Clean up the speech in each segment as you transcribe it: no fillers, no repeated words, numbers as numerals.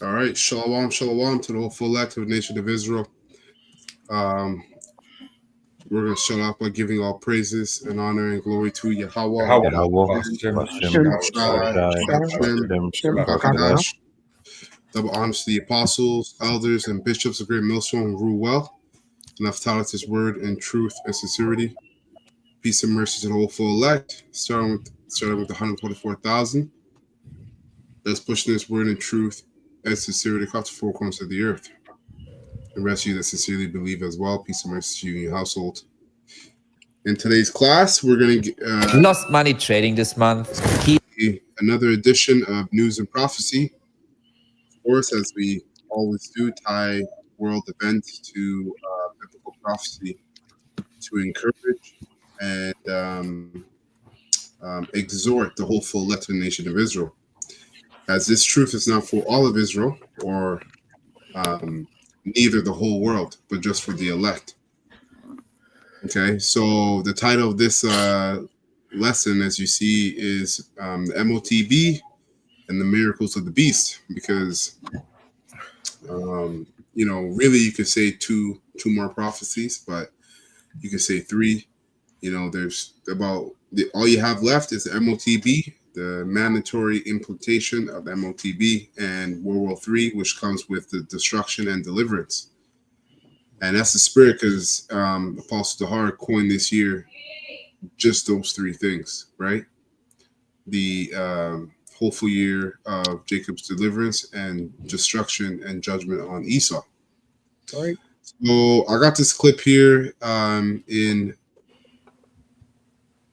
All right, shalom, shalom to the whole full active nation of Israel. We're going to start off by giving all praises and honor and glory to Yahweh, double honors to the apostles, elders, and bishops of Great Millstone who rule well, and have taught us his word in truth and sincerity. Peace and mercy to the whole full elect, starting with the 124,000. That's pushing this word in truth and sincerity across the four corners of the earth. And rest of you that sincerely believe as well. Peace and mercy to you and your household. In today's class, we're going to lost money trading this month. Another edition of News and Prophecy. Of course, as we always do, tie world events to biblical prophecy to encourage and exhort the whole full elect nation of Israel. As this truth is not for all of Israel or neither the whole world, but just for the elect. Okay, so the title of this lesson, as you see, is the MTOB and the miracles of the beast, because really you could say two more prophecies, but you could say three. There's all you have left is the MTOB, the mandatory implementation of MTOB, and World War III, which comes with the destruction and deliverance. And that's the spirit, because Apostle Dahar coined this year just those three things, right? The hopeful year of Jacob's deliverance and destruction and judgment on Esau. All right. So I got this clip here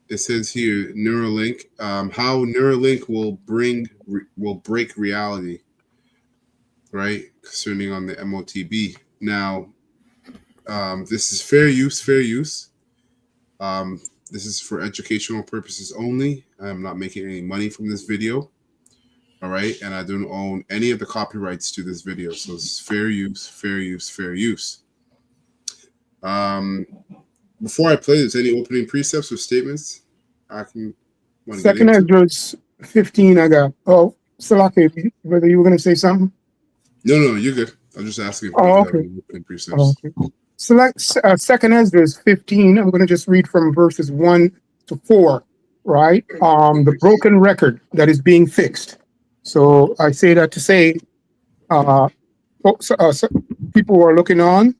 it says here, Neuralink, how Neuralink will break reality, right? Concerning on the MTOB. Now, this is fair use. This is for educational purposes only. I'm not making any money from this video. All right. And I don't own any of the copyrights to this video. So it's fair use. Before I play, is any opening precepts or statements I can want to Second get into? Esdras 15 I got. Oh, Salaki, whether you were going to say something? No, you're good. I'm just asking if Oh, you okay. have any opening precepts. Oh, okay. Select Second Esdras 15. I'm going to just read from verses 1 to 4, right? The broken record that is being fixed. So I say that to say, people are looking on,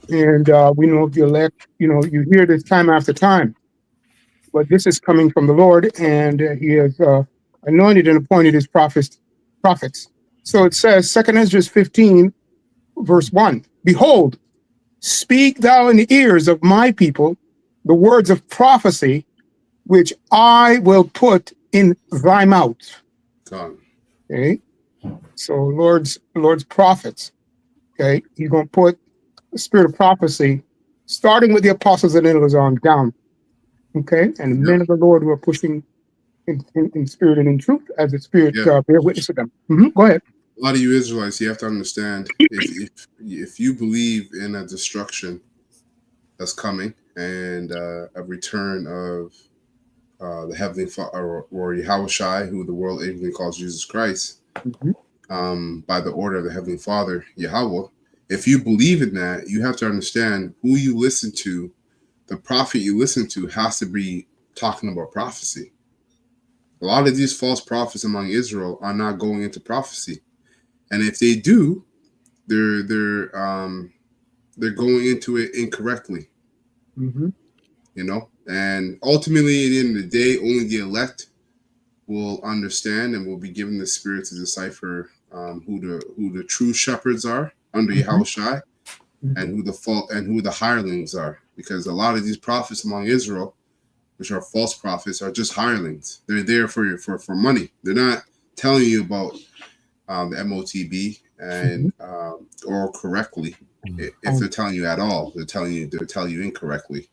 and we know the elect, you hear this time after time. But this is coming from the Lord, and he has anointed and appointed his prophets. So it says, 2 Esdras 15, verse 1, Behold, speak thou in the ears of my people the words of prophecy, which I will put in thy mouth. Okay, so Lord's prophets. Okay, he's going to put the spirit of prophecy, starting with the apostles and elders on down. Okay, and the men of the Lord who are pushing in spirit and in truth, as the spirit bear witness to them. Go ahead. A lot of you Israelites, you have to understand, if you believe in a destruction that's coming and a return of the Heavenly Father, or Yahweh, who the world anciently calls Jesus Christ, by the order of the Heavenly Father, Yahweh, if you believe in that, you have to understand who you listen to. The prophet you listen to has to be talking about prophecy. A lot of these false prophets among Israel are not going into prophecy. And if they do, they're going into it incorrectly. And ultimately, at the end of the day, only the elect will understand and will be given the spirit to decipher who the true shepherds are under Yahushua, and who the hirelings are. Because a lot of these prophets among Israel, which are false prophets, are just hirelings. They're there for money. They're not telling you about the MTOB and or correctly. If they're telling you at all, they're telling you incorrectly,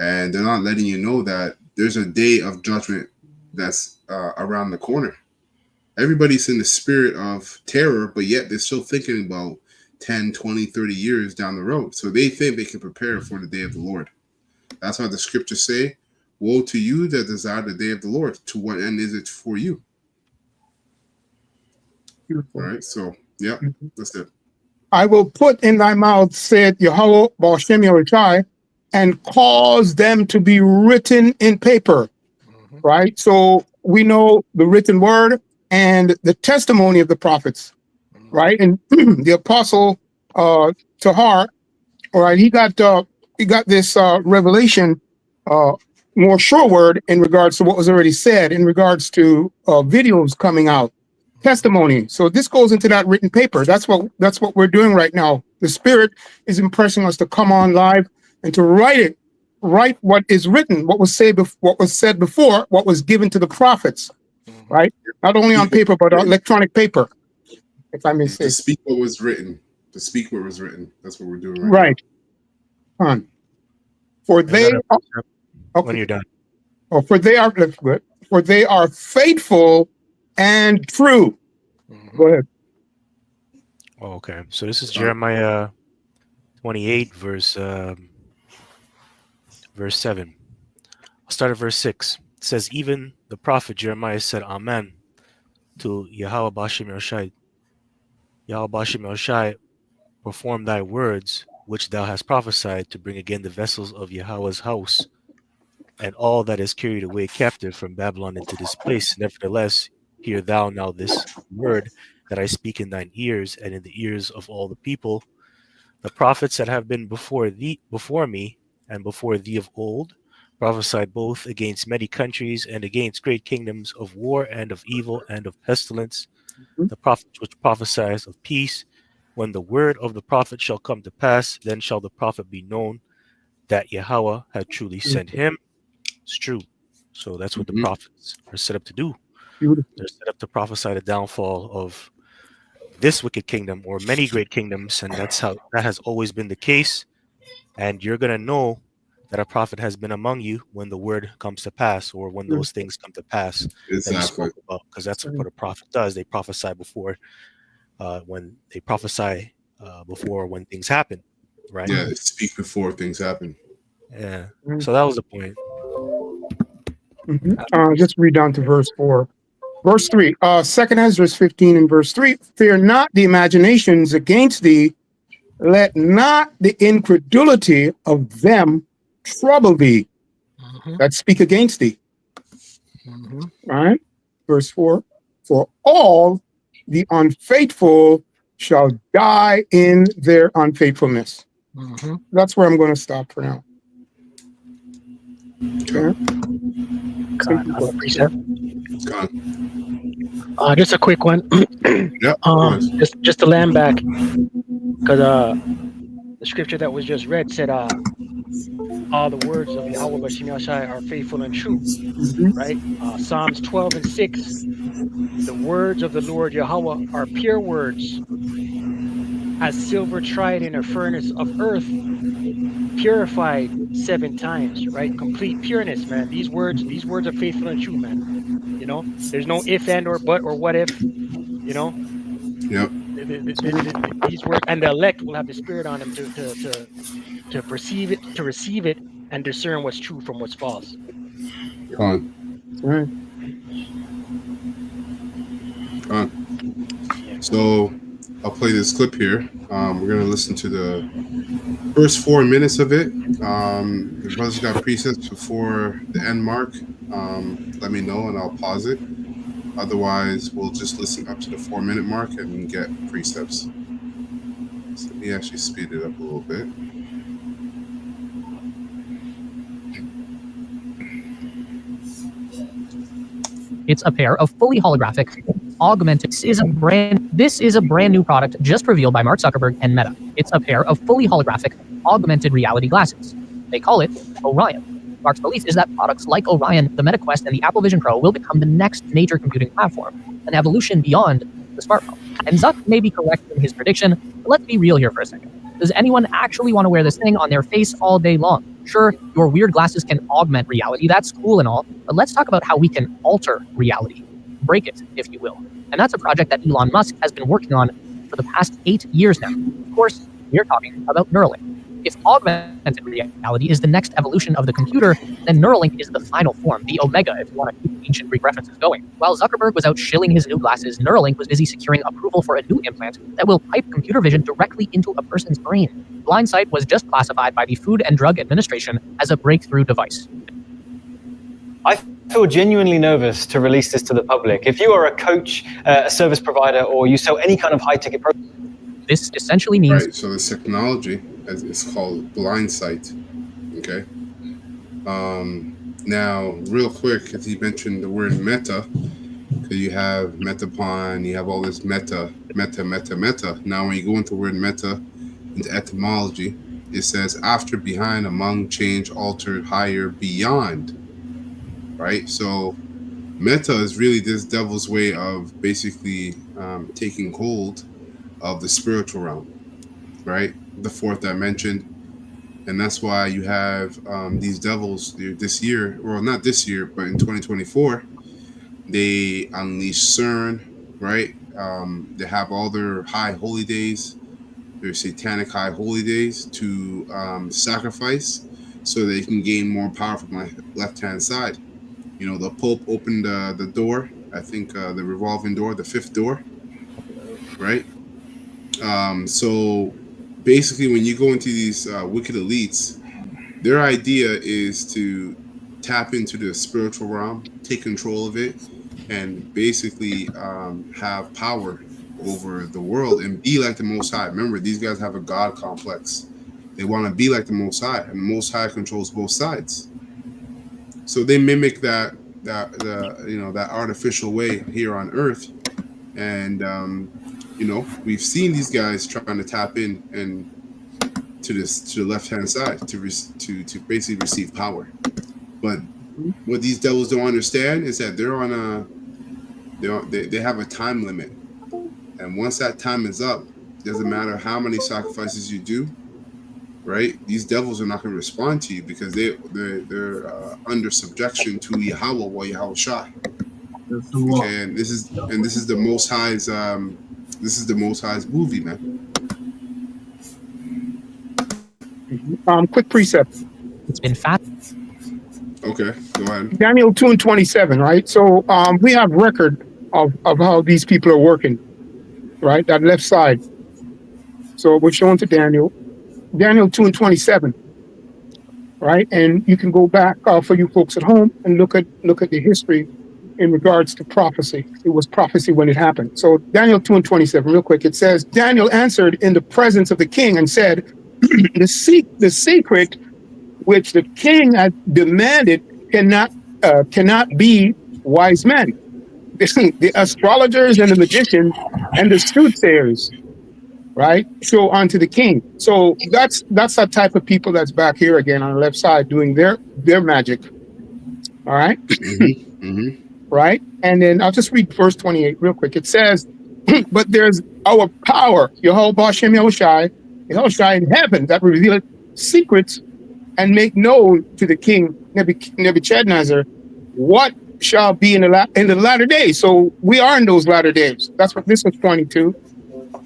and they're not letting you know that there's a day of judgment that's around the corner. Everybody's in the spirit of terror, but yet they're still thinking about 10, 20, 30 years down the road. So they think they can prepare for the day of the Lord. That's why the scriptures say, woe to you that desire the day of the Lord. To what end is it for you? Beautiful. All right. So Yeah, that's it. I will put in thy mouth, said Yahweh Ba'ashem Yahushai, and cause them to be written in paper. Right? So we know the written word and the testimony of the prophets, right? And the apostle Tahar, all right, he got this revelation, more sure word in regards to what was already said, in regards to videos coming out, testimony. So this goes into that written paper. That's what we're doing right now. The Spirit is impressing us to come on live and to write what is written, what was said before, what was given to the prophets, right? Not only on paper, but on electronic paper, if I may say. To speak what was written. To speak what was written. That's what we're doing right now. Right. For they are, okay. When you're done. Oh, for they are, that's good. For they are faithful and true. Go ahead. Oh, okay. So this is Jeremiah 28, verse 7. I'll start at verse 6. It says, even the prophet Jeremiah said, Amen, to Yahweh Ba'ashem Yahushai. Yahweh Ba'ashem Yahushai, perform thy words, which thou hast prophesied, to bring again the vessels of Yahweh's house, and all that is carried away captive from Babylon into this place. Nevertheless, hear thou now this word that I speak in thine ears, and in the ears of all the people. The prophets that have been before me, and before thee of old, prophesied both against many countries and against great kingdoms, of war and of evil and of pestilence. The prophets which prophesied of peace. When the word of the prophet shall come to pass, then shall the prophet be known that Yahweh had truly sent him. It's true. So that's what the prophets are set up to do. They're set up to prophesy the downfall of this wicked kingdom, or many great kingdoms, and that has always been the case. And you're going to know that a prophet has been among you when the word comes to pass, or when those things come to pass. Exactly. Because that's what a prophet does. They prophesy before when things happen, right? Yeah, they speak before things happen. Yeah. So that was the point. Just read down to verse 4. Verse 3, 2nd Ezra 15 and verse 3, fear not the imaginations against thee, let not the incredulity of them trouble thee that speak against thee. Right? Verse 4, for all the unfaithful shall die in their unfaithfulness. That's where I'm going to stop for now. Okay. Just a quick one. Just to land back, because the scripture that was just read said, all the words of Yahweh Ba'ashem Yahushai are faithful and true, right? Psalms 12 and 6, the words of the Lord Yahweh are pure words, as silver tried in a furnace of earth, purified 7 times, right? Complete pureness, man. These words are faithful and true, man. You know, there's no if, and, or but, or what if, you know? Yep. These words, and the elect will have the Spirit on them to perceive it, to receive it, and discern what's true from what's false. So I'll play this clip here. We're going to listen to the first 4 minutes of it. The brother's got precepts before the end mark. Let me know and I'll pause it. Otherwise, we'll just listen up to the 4-minute mark and get precepts. So let me actually speed it up a little bit. It's a pair of fully holographic, augmented. This is a brand new product just revealed by Mark Zuckerberg and Meta. It's a pair of fully holographic, augmented reality glasses. They call it Orion. Mark's belief is that products like Orion, the Meta Quest, and the Apple Vision Pro will become the next major computing platform, an evolution beyond the smartphone. And Zuck may be correct in his prediction, but let's be real here for a second. Does anyone actually want to wear this thing on their face all day long? Sure, your weird glasses can augment reality, that's cool and all, but let's talk about how we can alter reality. Break it, if you will. And that's a project that Elon Musk has been working on for the past 8 years now. Of course, we're talking about Neuralink. If augmented reality is the next evolution of the computer, then Neuralink is the final form, the Omega, if you want to keep ancient Greek references going. While Zuckerberg was out shilling his new glasses, Neuralink was busy securing approval for a new implant that will pipe computer vision directly into a person's brain. Blindsight was just classified by the Food and Drug Administration as a breakthrough device. I feel genuinely nervous to release this to the public. If you are a coach, a service provider, or you sell any kind of high-ticket product, this essentially means... Right, so this technology is called blindsight, okay? Now, real quick, because he mentioned the word meta, because you have metapon, you have all this meta. Now, when you go into the word meta, into etymology, it says after, behind, among, change, altered, higher, beyond, right? So meta is really this devil's way of basically taking hold of the spiritual realm, right? The fourth dimension. And that's why you have these devils this year, or not this year, but in 2024, they unleash CERN, right? They have all their high holy days, their satanic high holy days to sacrifice so they can gain more power from my left-hand side. You know, the Pope opened the door, I think the revolving door, the fifth door, right? So basically, when you go into these wicked elites, their idea is to tap into the spiritual realm, take control of it, and basically have power over the world and be like the Most High. Remember, these guys have a God complex. They want to be like the Most High, and the Most High controls both sides. So they mimic that artificial way here on Earth, and we've seen these guys trying to tap in and to the left hand side to basically receive power. But what these devils don't understand is that they're on they have a time limit, and once that time is up, doesn't matter how many sacrifices you do, right? These devils are not going to respond to you because they're under subjection to Yahweh or Yahweh Shah. Okay, and this is the Most High's movie, man. Quick precept. It's been fat. Okay, go ahead. Daniel 2:27, right? So we have record of how these people are working, right? That left side. So we're showing to Daniel 2:27, right? And you can go back for you folks at home and look at the history in regards to prophecy. It was prophecy when it happened. So Daniel 2:27, real quick, it says, Daniel answered in the presence of the king and said, the secret which the king had demanded cannot be wise men. The astrologers and the magicians and the soothsayers, right? Show unto the king. So that's that type of people that's back here again on the left side doing their magic. All right. Right? And then I'll just read verse 28 real quick. It says, but there's our power, Yahweh Bashem Yahushai in heaven that revealeth secrets and make known to the king Nebuchadnezzar what shall be in the latter days. So we are in those latter days. That's what this was pointing to,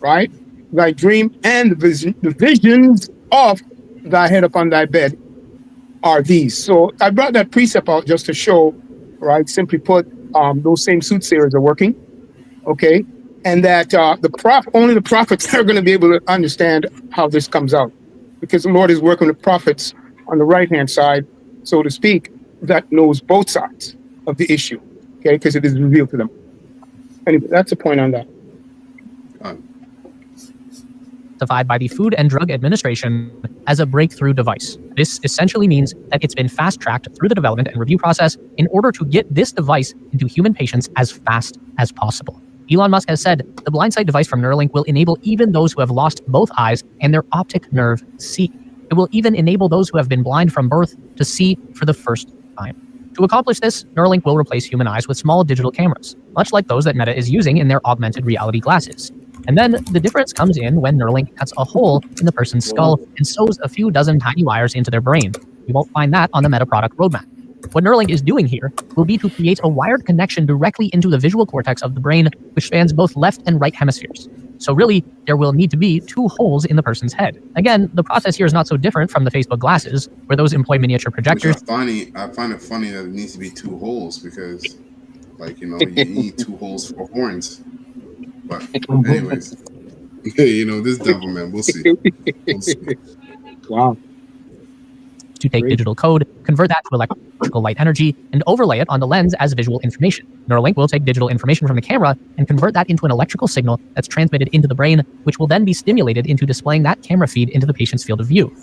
right? Thy dream and the visions of thy head upon thy bed are these. So I brought that precept out just to show, right? Simply put, those same soothsayers are working, okay? And that only the prophets are going to be able to understand how this comes out, because the Lord is working with prophets on the right-hand side, so to speak, that knows both sides of the issue, okay? Because it is revealed to them. Anyway, that's a point on that. Classified by the Food and Drug Administration as a breakthrough device. This essentially means that it's been fast-tracked through the development and review process in order to get this device into human patients as fast as possible. Elon Musk has said the blindsight device from Neuralink will enable even those who have lost both eyes and their optic nerve see. It will even enable those who have been blind from birth to see for the first time. To accomplish this, Neuralink will replace human eyes with small digital cameras, much like those that Meta is using in their augmented reality glasses. And then the difference comes in when Neuralink cuts a hole in the person's skull and sews a few dozen tiny wires into their brain. You won't find that on the Meta product roadmap. What Neuralink is doing here will be to create a wired connection directly into the visual cortex of the brain, which spans both left and right hemispheres. So really, there will need to be 2 holes in the person's head. Again, the process here is not so different from the Facebook glasses, where those employ miniature projectors. I find it funny that it needs to be 2 holes because, like, you need 2 holes for horns. But anyways, this devil, man, we'll see. Wow. To take digital code, convert that to electrical light energy, and overlay it on the lens as visual information. Neuralink will take digital information from the camera and convert that into an electrical signal that's transmitted into the brain, which will then be stimulated into displaying that camera feed into the patient's field of view.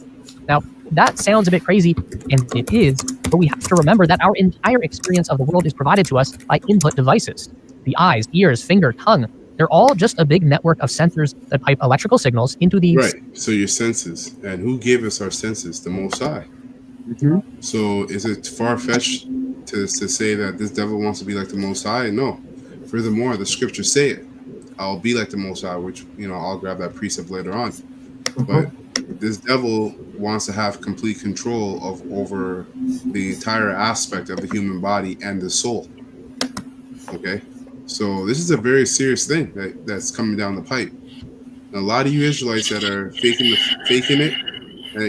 Now, that sounds a bit crazy, and it is, but we have to remember that our entire experience of the world is provided to us by input devices. The eyes, ears, finger, tongue, they're all just a big network of sensors that pipe electrical signals into these. Right, so your senses. And who gave us our senses? The Most High. Mm-hmm. So is it far-fetched to say that this devil wants to be like the Most High? No. Furthermore, the scriptures say it. I'll be like the Most High, which, I'll grab that precept later on. But this devil wants to have complete control over the entire aspect of the human body and the soul. Okay? So this is a very serious thing that's coming down the pipe. And a lot of you Israelites that are faking it,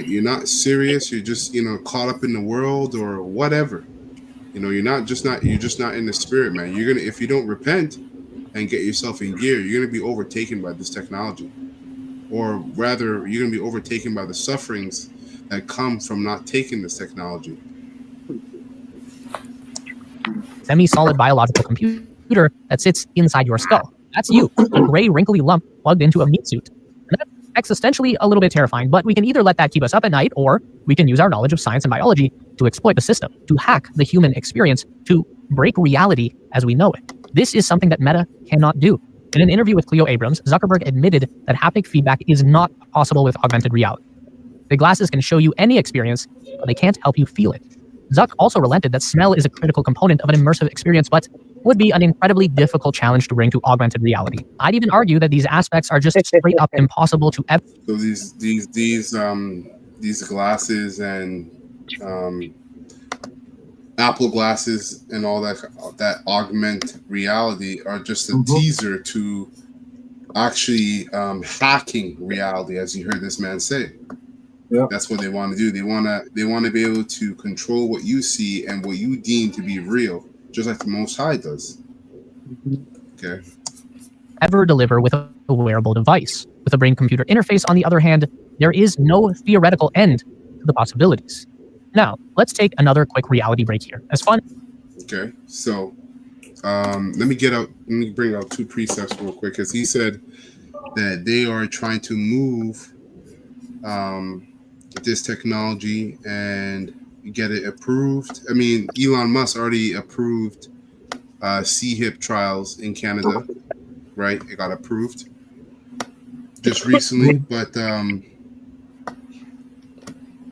you're not serious. You're just caught up in the world or whatever. You're just not in the spirit, man. You're gonna, if you don't repent and get yourself in gear, you're gonna be overtaken by this technology, or rather, you're gonna be overtaken by the sufferings that come from not taking this technology. Semi-solid biological computer that sits inside your skull. That's you, a gray, wrinkly lump plugged into a meat suit. And that's existentially a little bit terrifying, but we can either let that keep us up at night, or we can use our knowledge of science and biology to exploit the system, to hack the human experience, to break reality as we know it. This is something that Meta cannot do. In an interview with Cleo Abrams, Zuckerberg admitted that haptic feedback is not possible with augmented reality. The glasses can show you any experience, but they can't help you feel it. Zuck also relented that smell is a critical component of an immersive experience, but would be an incredibly difficult challenge to bring to augmented reality. I'd even argue that these aspects are just straight up impossible to ever. So these glasses and Apple glasses and all that augment reality are just a teaser to actually hacking reality, as you heard this man say. Yeah. That's what they want to do. They want to be able to control what you see and what you deem to be real, just like the Most High does. Okay. Ever deliver with a wearable device. With a brain-computer interface, on the other hand, there is no theoretical end to the possibilities. Now, let's take another quick reality break here. As fun. Okay. So, let me bring out 2 precepts real quick, because he said that they are trying to move this technology and get it approved. I mean, Elon Musk already approved C-hip trials in Canada, right? It got approved just recently, but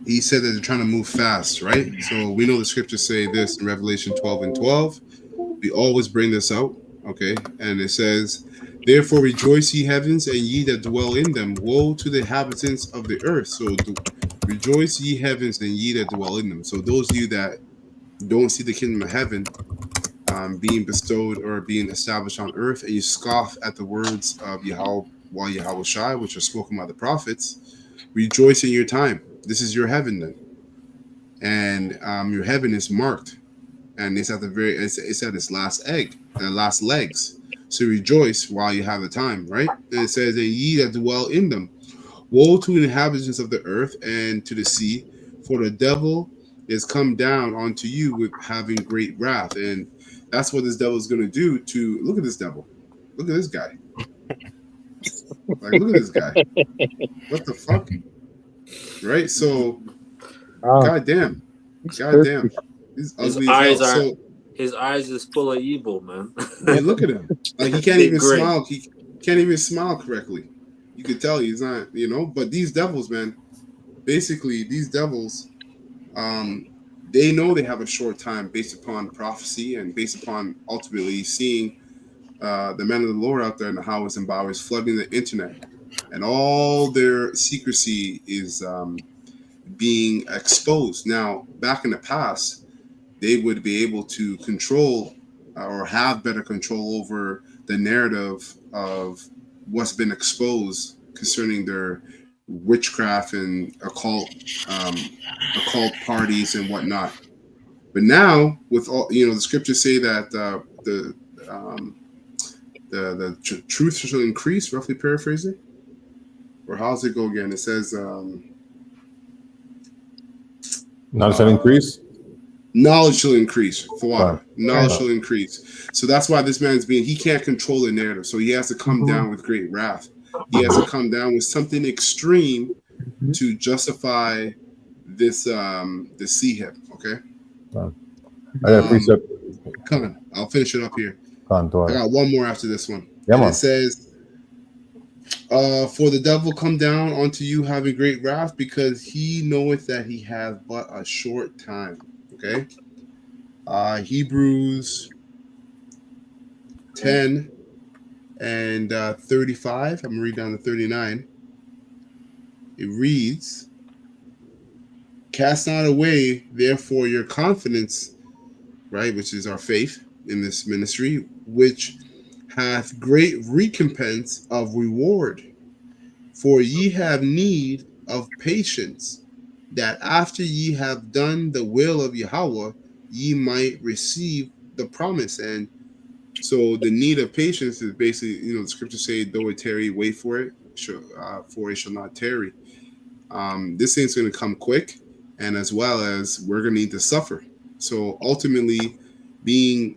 he said that they're trying to move fast, right? So we know the scriptures say this in Revelation 12:12. We always bring this out, okay? And it says, "Therefore rejoice, ye heavens, and ye that dwell in them. Woe to the inhabitants of the earth." So rejoice, ye heavens, and ye that dwell in them. So those of you that don't see the kingdom of heaven being bestowed or being established on earth, and you scoff at the words of Yahweh Shai, which are spoken by the prophets, rejoice in your time. This is your heaven then. And your heaven is marked. And it's at its last last legs. So rejoice while you have the time, right? And it says, "And ye that dwell in them, woe to the inhabitants of the earth and to the sea, for the devil is come down onto you with having great wrath." And that's what this devil is going to do to, look at this devil. Look at this guy. Like, look at this guy. What the fuck? Right? So, goddamn. His eyes is full of evil, man. Man, look at him. Like, he can't even smile. He can't even smile correctly. You could tell he's not, but these devils, man, basically these devils, they know they have a short time based upon prophecy and based upon ultimately seeing the men of the Lord out there in the highways and byways flooding the internet, and all their secrecy is being exposed. Now, back in the past, they would be able to control or have better control over the narrative of what's been exposed concerning their witchcraft and occult parties and whatnot. But now, with all the scriptures say that the truth shall increase. Roughly paraphrasing, or how's it go again? It says, knowledge shall increase. Knowledge shall increase. Knowledge shall increase. So that's why this man's he can't control the narrative. So he has to come down with great wrath. He has to come down with something extreme to justify this him. Okay. I got a precept. Come on, I'll finish it up here. I got one more after this one. Yeah, it says, for the devil come down unto you having great wrath, because he knoweth that he hath but a short time. Okay. Hebrews 10 and 35. I'm gonna read down to 39. It reads, cast not away therefore your confidence, right, which is our faith in this ministry, which hath great recompense of reward. For ye have need of patience, that after ye have done the will of Yahweh, ye might receive the promise. And so the need of patience is basically, the scriptures say, though it tarry, wait for it, for it shall not tarry. This thing's going to come quick, and as well as we're going to need to suffer. So ultimately, being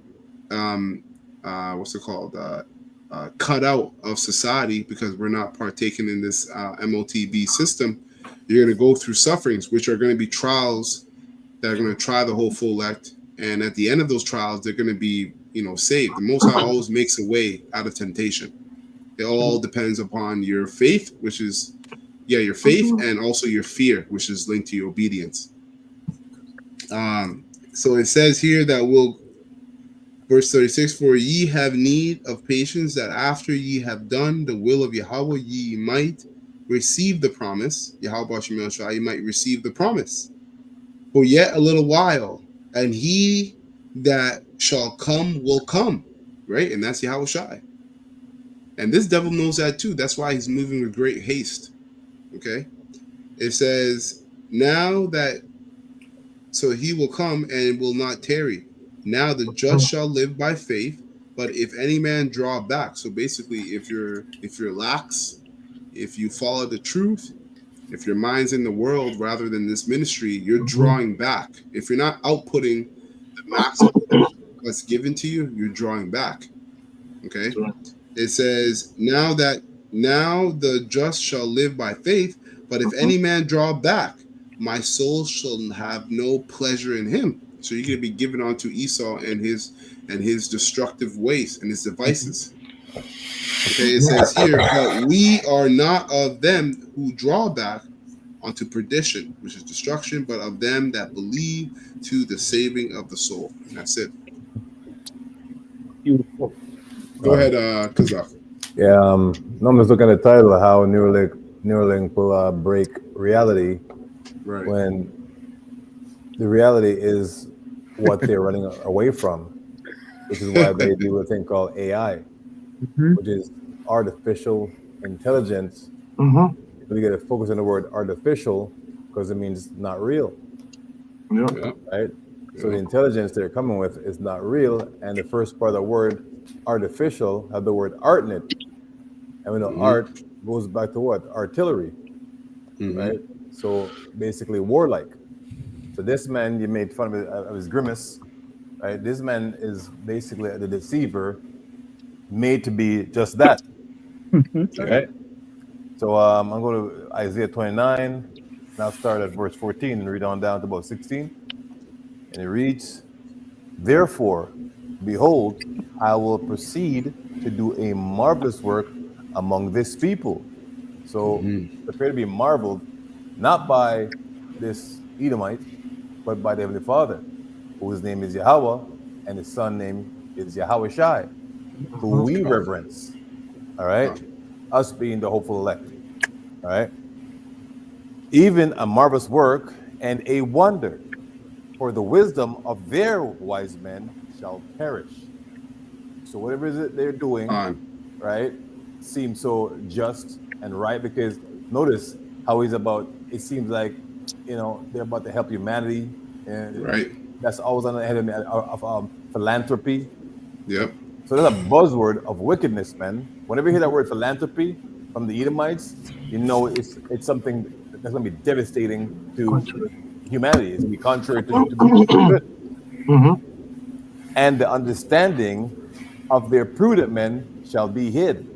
cut out of society because we're not partaking in this MTOB system, you're going to go through sufferings, which are going to be trials that are going to try the whole full elect. And at the end of those trials, they're going to be, saved. The Most High always makes a way out of temptation. It all depends upon your faith, which is, your faith, and also your fear, which is linked to your obedience. So it says here that verse 36, for ye have need of patience, that after ye have done the will of Yahweh, ye might receive the promise. Yahweh Shem Shai, ye might receive the promise. For yet a little while, and he that shall come will come, right? And that's Yahweh Shai. And this devil knows that too. That's why he's moving with great haste. Okay? It says, so he will come and will not tarry. Now the just shall live by faith, but if any man draw back, so basically if you're lax, if you follow the truth, if your mind's in the world rather than this ministry, you're drawing back. If you're not outputting the maximum that's given to you, you're drawing back. Okay? It says, now the just shall live by faith, but if any man draw back, my soul shall have no pleasure in him. So you're going to be given onto Esau and his destructive ways and his devices. Okay, it says here, but we are not of them who draw back unto perdition, which is destruction, but of them that believe to the saving of the soul. And that's it. Beautiful. Go ahead, Kazakh. Yeah, no, I'm just looking at the title, how Neuralink will break reality, Right. when the reality is what they're running away from, which is why they do a thing called AI, which is artificial intelligence. We got to focus on the word artificial because it means not real. Right? So the intelligence they're coming with is not real, and the first part of the word artificial have the word art in it. And we know art goes back to what? Artillery. Right? So basically warlike. So this man, you made fun of his grimace, right? This man is basically the deceiver made to be just that. Right? So I'm going to Isaiah 29, now start at verse 14 and read on down to about 16. And it reads, therefore, behold, I will proceed to do a marvelous work among this people. So prepare to be marveled, not by this Edomite, but by the Heavenly Father, whose name is Yahweh, and his son name is Yahweh Shai, who we reverence. All right? Us being the hopeful elect. All right? Even a marvelous work and a wonder, for the wisdom of their wise men shall perish. So whatever it is that they're doing, right, seem so just and right, because notice how he's about. It seems like they're about to help humanity, and Right. that's always on the head of philanthropy. Yep. So that's a buzzword of wickedness, man. Whenever you hear that word philanthropy from the Edomites, it's something that's going to be devastating to humanity. It's going to be contrary to good. And the understanding of their prudent men shall be hid.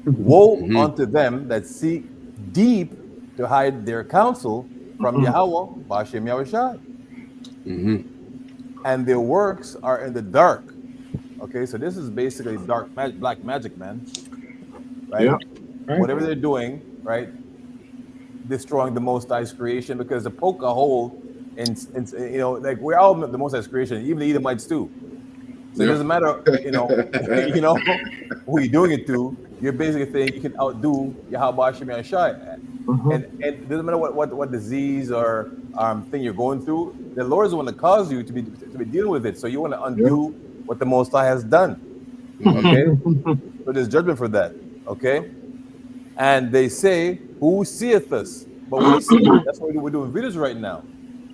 Woe unto them that seek deep to hide their counsel from Yahweh, Bashem Yahushai. And their works are in the dark. Okay, so this is basically black magic, man. Right? Yeah. Right. Whatever they're doing, right? Destroying the Most High's creation, because to poke a hole in like we're all the Most High's creation, even the Edomites too. So it doesn't matter, who you're doing it to. You're basically saying you can outdo Yahweh Hashem Yahshai. And it doesn't matter what disease or thing you're going through. The Lord is the one that caused you to be dealing with it. So you want to undo what the Most High has done. Okay? So there's judgment for that. Okay? And they say, who seeth us? But we see it. That's why we're doing videos right now.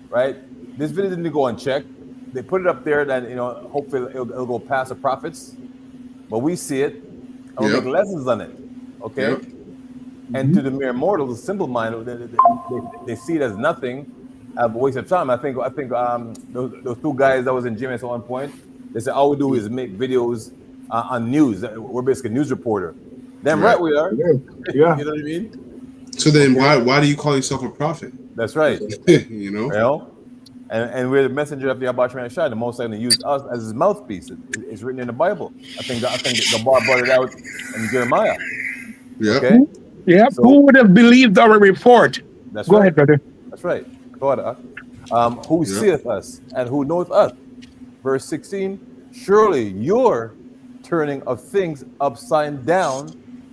Right? This video didn't go unchecked. They put it up there that, hopefully it'll go past the prophets. But we see it. And we'll make lessons on it. Okay? And to the mere mortal, the simple mind, they see it as nothing, a waste of time. I think those two guys that was in gym at one point, they said all we do is make videos on news. We're basically a news reporter. Damn right we are. Yeah. You know what I mean? So then why do you call yourself a prophet? That's right. And we're the messenger of the Yahweh Shai. The Most High going to use us as his mouthpiece. It's written in the Bible. I think the bar brought it out in Jeremiah. Yeah. Okay. Yeah. So, who would have believed our report? Go ahead, brother. That's right. Go ahead. Who seeth us and who knoweth us? Verse 16. Surely your turning of things upside down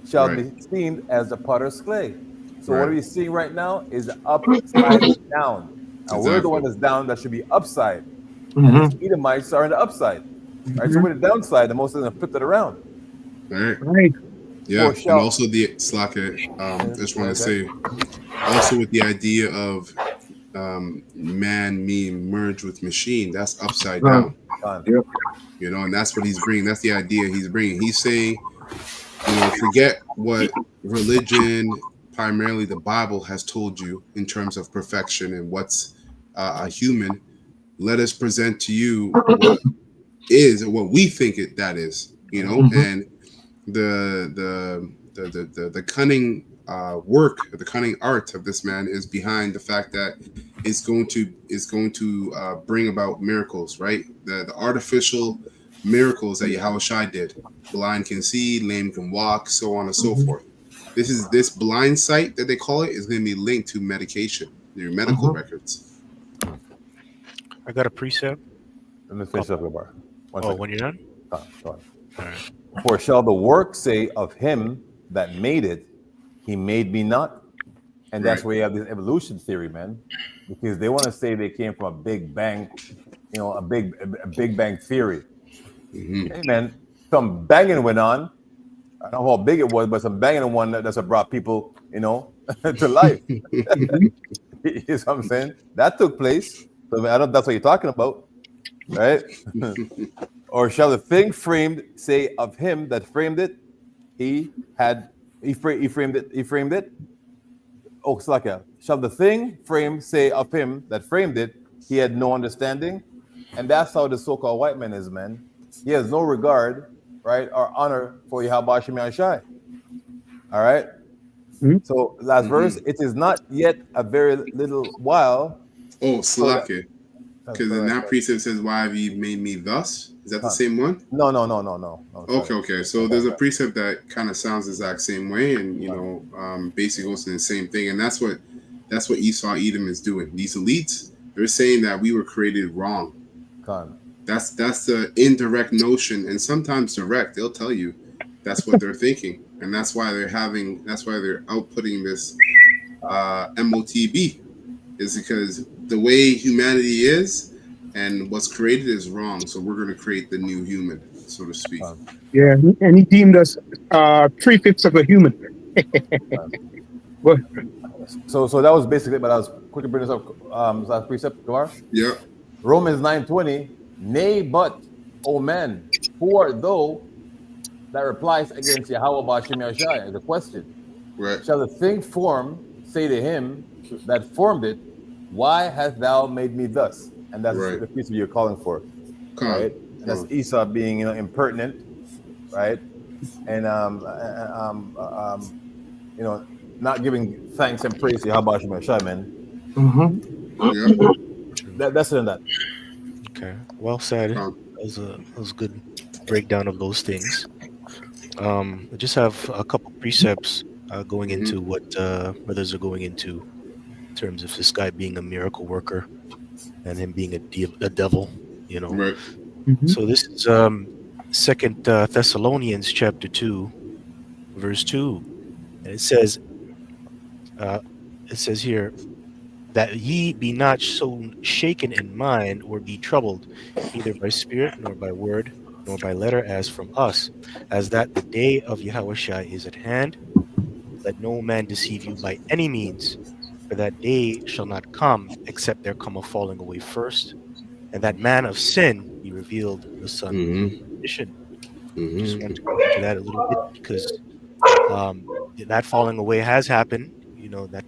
shall be seen as the potter's clay. So what are we seeing right now is upside down. And we're the one that's down that should be upside. And these Edomites are in the upside. Right? So we're the downside. The Most of them flip it around. Right. Yeah. And also the Slacker, just want to say, also with the idea of man being merged with machine, that's upside down. And that's what he's bringing. That's the idea he's bringing. He's saying, forget what religion, primarily the Bible, has told you in terms of perfection and what's a human. Let us present to you what is what we think that is. And the cunning work, the cunning art of this man is behind the fact that it's going to bring about miracles, right? The artificial miracles that Yahweh Shai did. Blind can see, lame can walk, so on and so forth. This blind sight that they call it is going to be linked to medication, your medical records. I got a precept. Let me finish up the bar. When you're done? Go on. All right. For shall the work say of him that made it, he made me not? And that's where you have this evolution theory, man. Because they want to say they came from a big bang, a big bang theory. Hey, man, some banging went on. I don't know how big it was, but some banging one that's what brought people, to life. You know what I'm saying? That took place. So I don't know that's what you're talking about, right? Or shall the thing framed say of him that framed it, he framed it? Oh, Slakia. Shall the thing framed say of him that framed it, he had no understanding? And that's how the so-called white man is, man. He has no regard, right, or honor for Yahweh Shem Yahshai. All right? So last verse, it is not yet a very little while. Oh, Slakia. Because in that precept says, why have you made me thus? Is that the same one? No. Okay. So there's a precept that kind of sounds the exact same way, and basically goes to the same thing. And that's what Esau Edom is doing. These elites, they're saying that we were created wrong. That's the indirect notion, and sometimes direct. They'll tell you that's what they're thinking, and that's why they're outputting this MTOB, is because the way humanity is and what's created is wrong. So we're going to create the new human, so to speak. Yeah, and he deemed us 3/5 of a human. Well, So that was basically, but I was quick to bring this up. Last precept, Kamar. Yeah. Romans 9:20. Nay, but, O man, who art thou that replies against Yahweh Bashim Yashai as a question? Right. Shall the thing formed say to him that formed it, why hast thou made me thus? And that's Right. the piece of you're calling for, right? And that's Esau being, impertinent, right? And not giving thanks and praise to Yahweh Bashim Yashai, man. Yeah. That's it in that. Okay, well said. That was a good breakdown of those things. I just have a couple precepts going into what brothers are going into in terms of this guy being a miracle worker and him being a devil, Right. So this is Second Thessalonians chapter 2, verse 2, and it says here that ye be not so shaken in mind or be troubled, neither by spirit nor by word nor by letter as from us, as that the day of Yahushua is at hand. Let no man deceive you by any means, for that day shall not come except there come a falling away first, and that man of sin be revealed, the son of perdition. Just want to go into that a little bit because that falling away has happened. That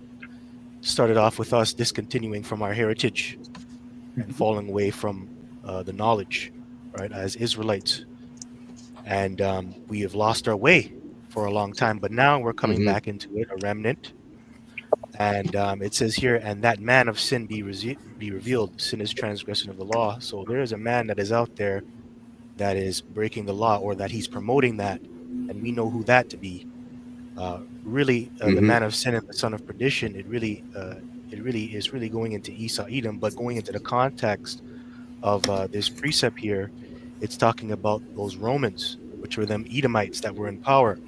started off with us discontinuing from our heritage and falling away from the knowledge, right, as Israelites. And we have lost our way for a long time, but now we're coming back into it, a remnant. And it says here, and that man of sin be revealed. Sin is transgression of the law. So there is a man that is out there that is breaking the law, or that he's promoting that, and we know who that to be. The man of sin and the son of perdition. It really is really going into Esau, Edom, but going into the context of this precept here, it's talking about those Romans, which were them Edomites that were in power.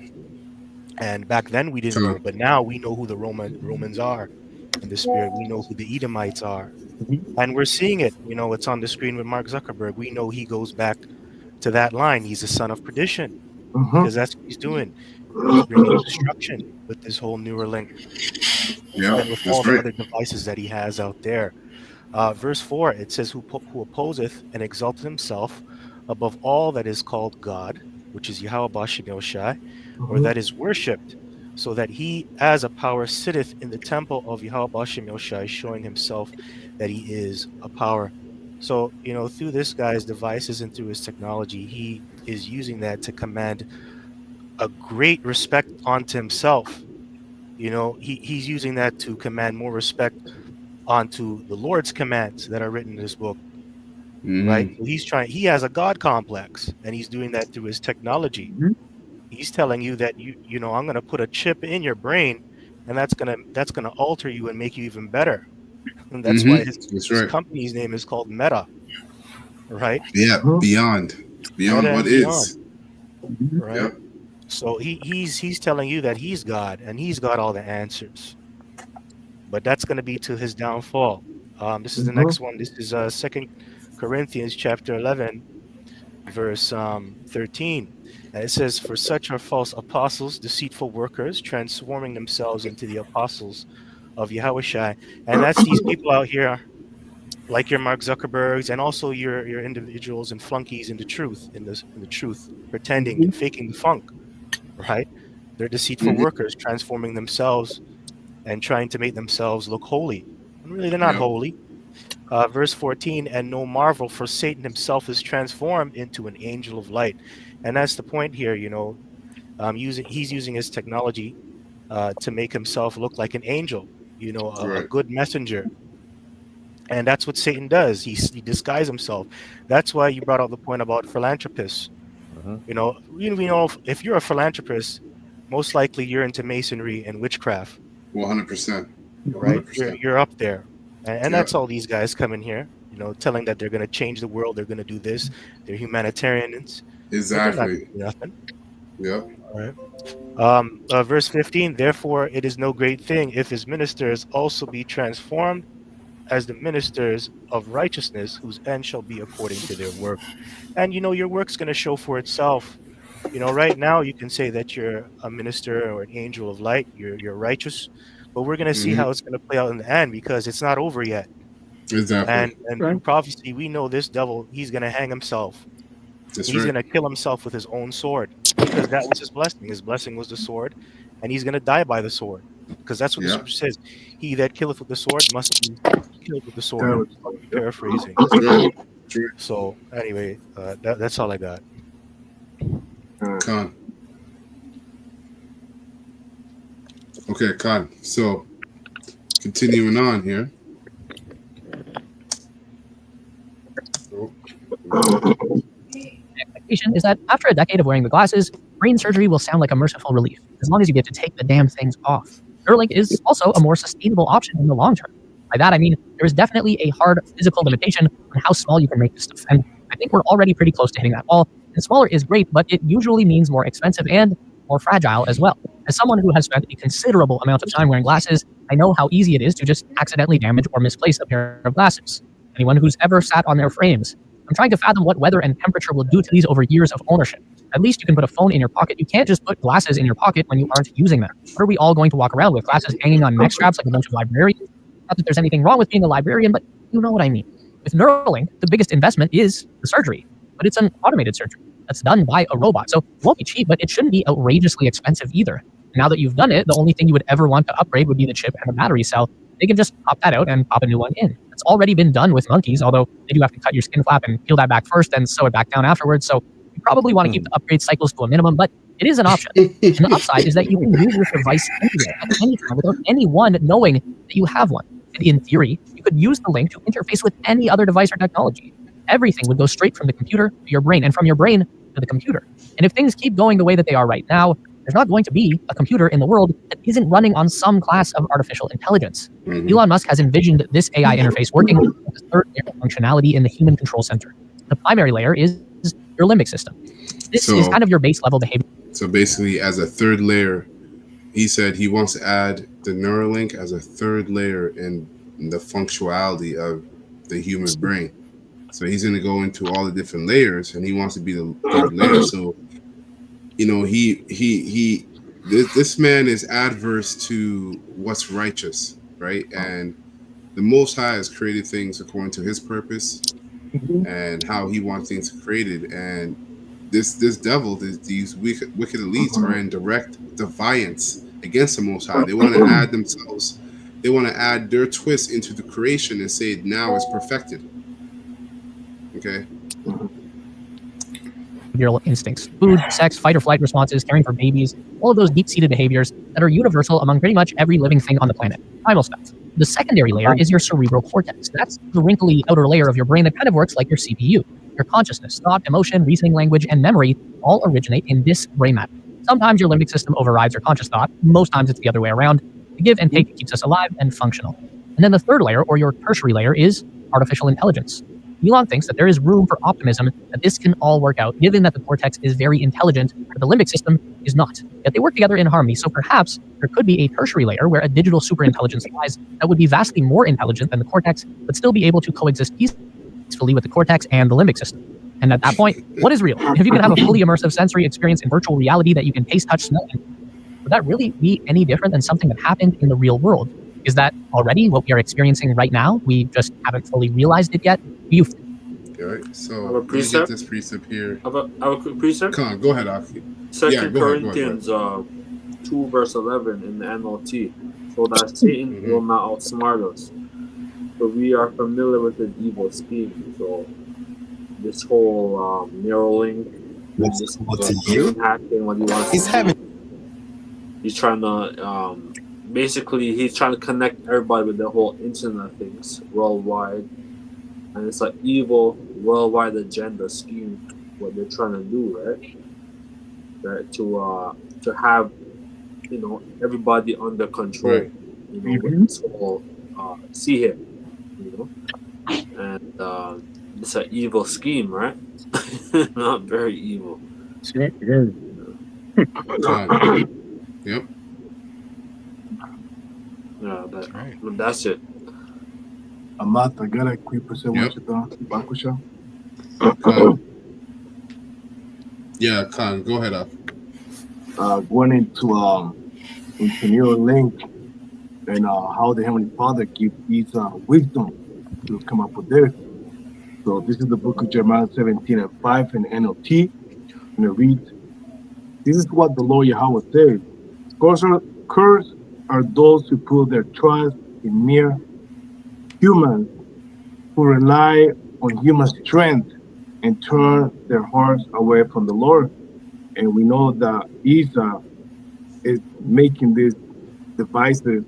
And back then we didn't know, but now we know who the Romans are in the spirit. We know who the Edomites are, and we're seeing it. It's on the screen with Mark Zuckerberg. We know he goes back to that line. He's a son of perdition because that's what he's doing. He's bringing destruction with this whole Neuralink, and with all the other devices that he has out there. Verse 4, it says, who opposeth and exalteth himself above all that is called God, which is Yahweh Bashim Yoshai, or that is worshipped, so that he as a power sitteth in the temple of Yahweh Bashim Yoshai, showing himself that he is a power. So, through this guy's devices and through his technology, he is using that to command a great respect onto himself. He's using that to command more respect onto the Lord's commands that are written in this book, right? So he has a God complex, and he's doing that through his technology. He's telling you that I'm going to put a chip in your brain, and that's gonna alter you and make you even better. And that's why his company's name is called Meta, right? Yeah, beyond what is, right? Yep. So he's telling you that he's God and he's got all the answers, but that's going to be to his downfall. This is the next one. This is 2 Corinthians chapter 11, verse 13. And it says, for such are false apostles, deceitful workers, transforming themselves into the apostles of Yahushua. And that's these people out here, like your Mark Zuckerbergs, and also your individuals and flunkies in the truth, in the truth, pretending and faking the funk, right? They're deceitful workers, transforming themselves and trying to make themselves look holy. And really, they're not holy. Verse 14, and no marvel, for Satan himself is transformed into an angel of light. And that's the point here, he's using his technology to make himself look like an angel, a good messenger. And that's what Satan does. He disguises himself. That's why you brought up the point about philanthropists. We know if you're a philanthropist, most likely you're into masonry and witchcraft. 100%. Right? You're up there. And that's all these guys come in here, telling that they're going to change the world. They're going to do this. They're humanitarians. Exactly. Nothing. Yep. All right. Verse 15, therefore it is no great thing if his ministers also be transformed as the ministers of righteousness, whose end shall be according to their work. And your work's going to show for itself. Right now you can say that you're a minister or an angel of light. You're righteous, but we're going to see how it's going to play out in the end, because it's not over yet. Exactly. And through prophecy, we know this devil, he's going to hang himself. He's going to kill himself with his own sword, because that was his blessing. His blessing was the sword, and he's going to die by the sword, because that's what the scripture says. He that killeth with the sword must be killed with the sword. Paraphrasing. So anyway, that's all I got. Khan. Okay, Khan. So continuing on here. Expectation is that after a decade of wearing the glasses, brain surgery will sound like a merciful relief, as long as you get to take the damn things off. Neuralink is also a more sustainable option in the long term. By that, I mean there is definitely a hard physical limitation on how small you can make this stuff, and I think we're already pretty close to hitting that wall. And smaller is great, but it usually means more expensive and more fragile as well. As someone who has spent a considerable amount of time wearing glasses, I know how easy it is to just accidentally damage or misplace a pair of glasses. Anyone who's ever sat on their frames, I'm trying to fathom what weather and temperature will do to these over years of ownership. At least you can put a phone in your pocket. You can't just put glasses in your pocket when you aren't using them. What are we all going to walk around with, glasses hanging on neck straps like a bunch of librarians? Not that there's anything wrong with being a librarian, but you know what I mean. With Neuralink, the biggest investment is the surgery, but it's an automated surgery that's done by a robot. So it won't be cheap, but it shouldn't be outrageously expensive either. Now that you've done it, the only thing you would ever want to upgrade would be the chip and the battery cell. They can just pop that out and pop a new one in. It's already been done with monkeys, although they do have to cut your skin flap and peel that back first and sew it back down afterwards. So you probably want to keep the upgrade cycles to a minimum, but it is an option. And the upside is that you can use this device anywhere at any time without anyone knowing that you have one. And in theory, you could use the link to interface with any other device or technology. Everything would go straight from the computer to your brain, and from your brain to the computer. And if things keep going the way that they are right now, there's not going to be a computer in the world that isn't running on some class of artificial intelligence. Elon Musk has envisioned this AI interface working with the third layer of functionality in the human control center. The primary layer is your limbic system. This is kind of your base level behavior. So basically, as a third layer, he said he wants to add the Neuralink as a third layer in the functionality of the human brain. So he's going to go into all the different layers, and he wants to be the third layer. So, this man is adverse to what's righteous, right? And the Most High has created things according to his purpose and how he wants things created. And this devil, these wicked elites are in direct defiance against the Most High. They want to add themselves. They want to add their twist into the creation and say now it's perfected. Okay. Behavioral instincts, food, sex, fight or flight responses, caring for babies, all of those deep-seated behaviors that are universal among pretty much every living thing on the planet. Primal stuff. The secondary layer is your cerebral cortex. That's the wrinkly outer layer of your brain that kind of works like your CPU. Your consciousness, thought, emotion, reasoning, language, and memory all originate in this gray matter. Sometimes your limbic system overrides your conscious thought. Most times it's the other way around. The give and take keeps us alive and functional. And then the third layer, or your tertiary layer, is artificial intelligence. Elon thinks that there is room for optimism that this can all work out, given that the cortex is very intelligent, but the limbic system is not. Yet they work together in harmony, so perhaps there could be a tertiary layer where a digital superintelligence lies that would be vastly more intelligent than the cortex, but still be able to coexist peacefully with the cortex and the limbic system. And at that point, what is real? If you can have a fully immersive sensory experience in virtual reality that you can taste, touch, smell, would that really be any different than something that happened in the real world? Is that already what we are experiencing right now? We just haven't fully realized it yet. You. All right. So let me get this precept here. Have a quick precept. Come on, go ahead, Aki. Second Corinthians 2 verse 11 in the NLT. So that Satan will not outsmart us. So we are familiar with his evil scheme. So this whole Neuralink, this hacking, what he wants. He's trying to basically he's trying to connect everybody with the whole internet things worldwide, and it's like evil worldwide agenda scheme what they're trying to do, right? To have everybody under control, right. With this whole see him, and it's an evil scheme, right? Not very evil. Yep. Yeah, but that's it. Amat, I got a quick percent Yep. with you, Bakusha. Yeah, Khan, go ahead up. Going into your link and how the Heavenly Father gives these wisdom to come up with this. So this is the book of Jeremiah 17:5 in NLT, and it reads, "This is what the Lord Yahweh says: Cursed are those who put their trust in mere humans, who rely on human strength and turn their hearts away from the Lord." And we know that Esau is making these devices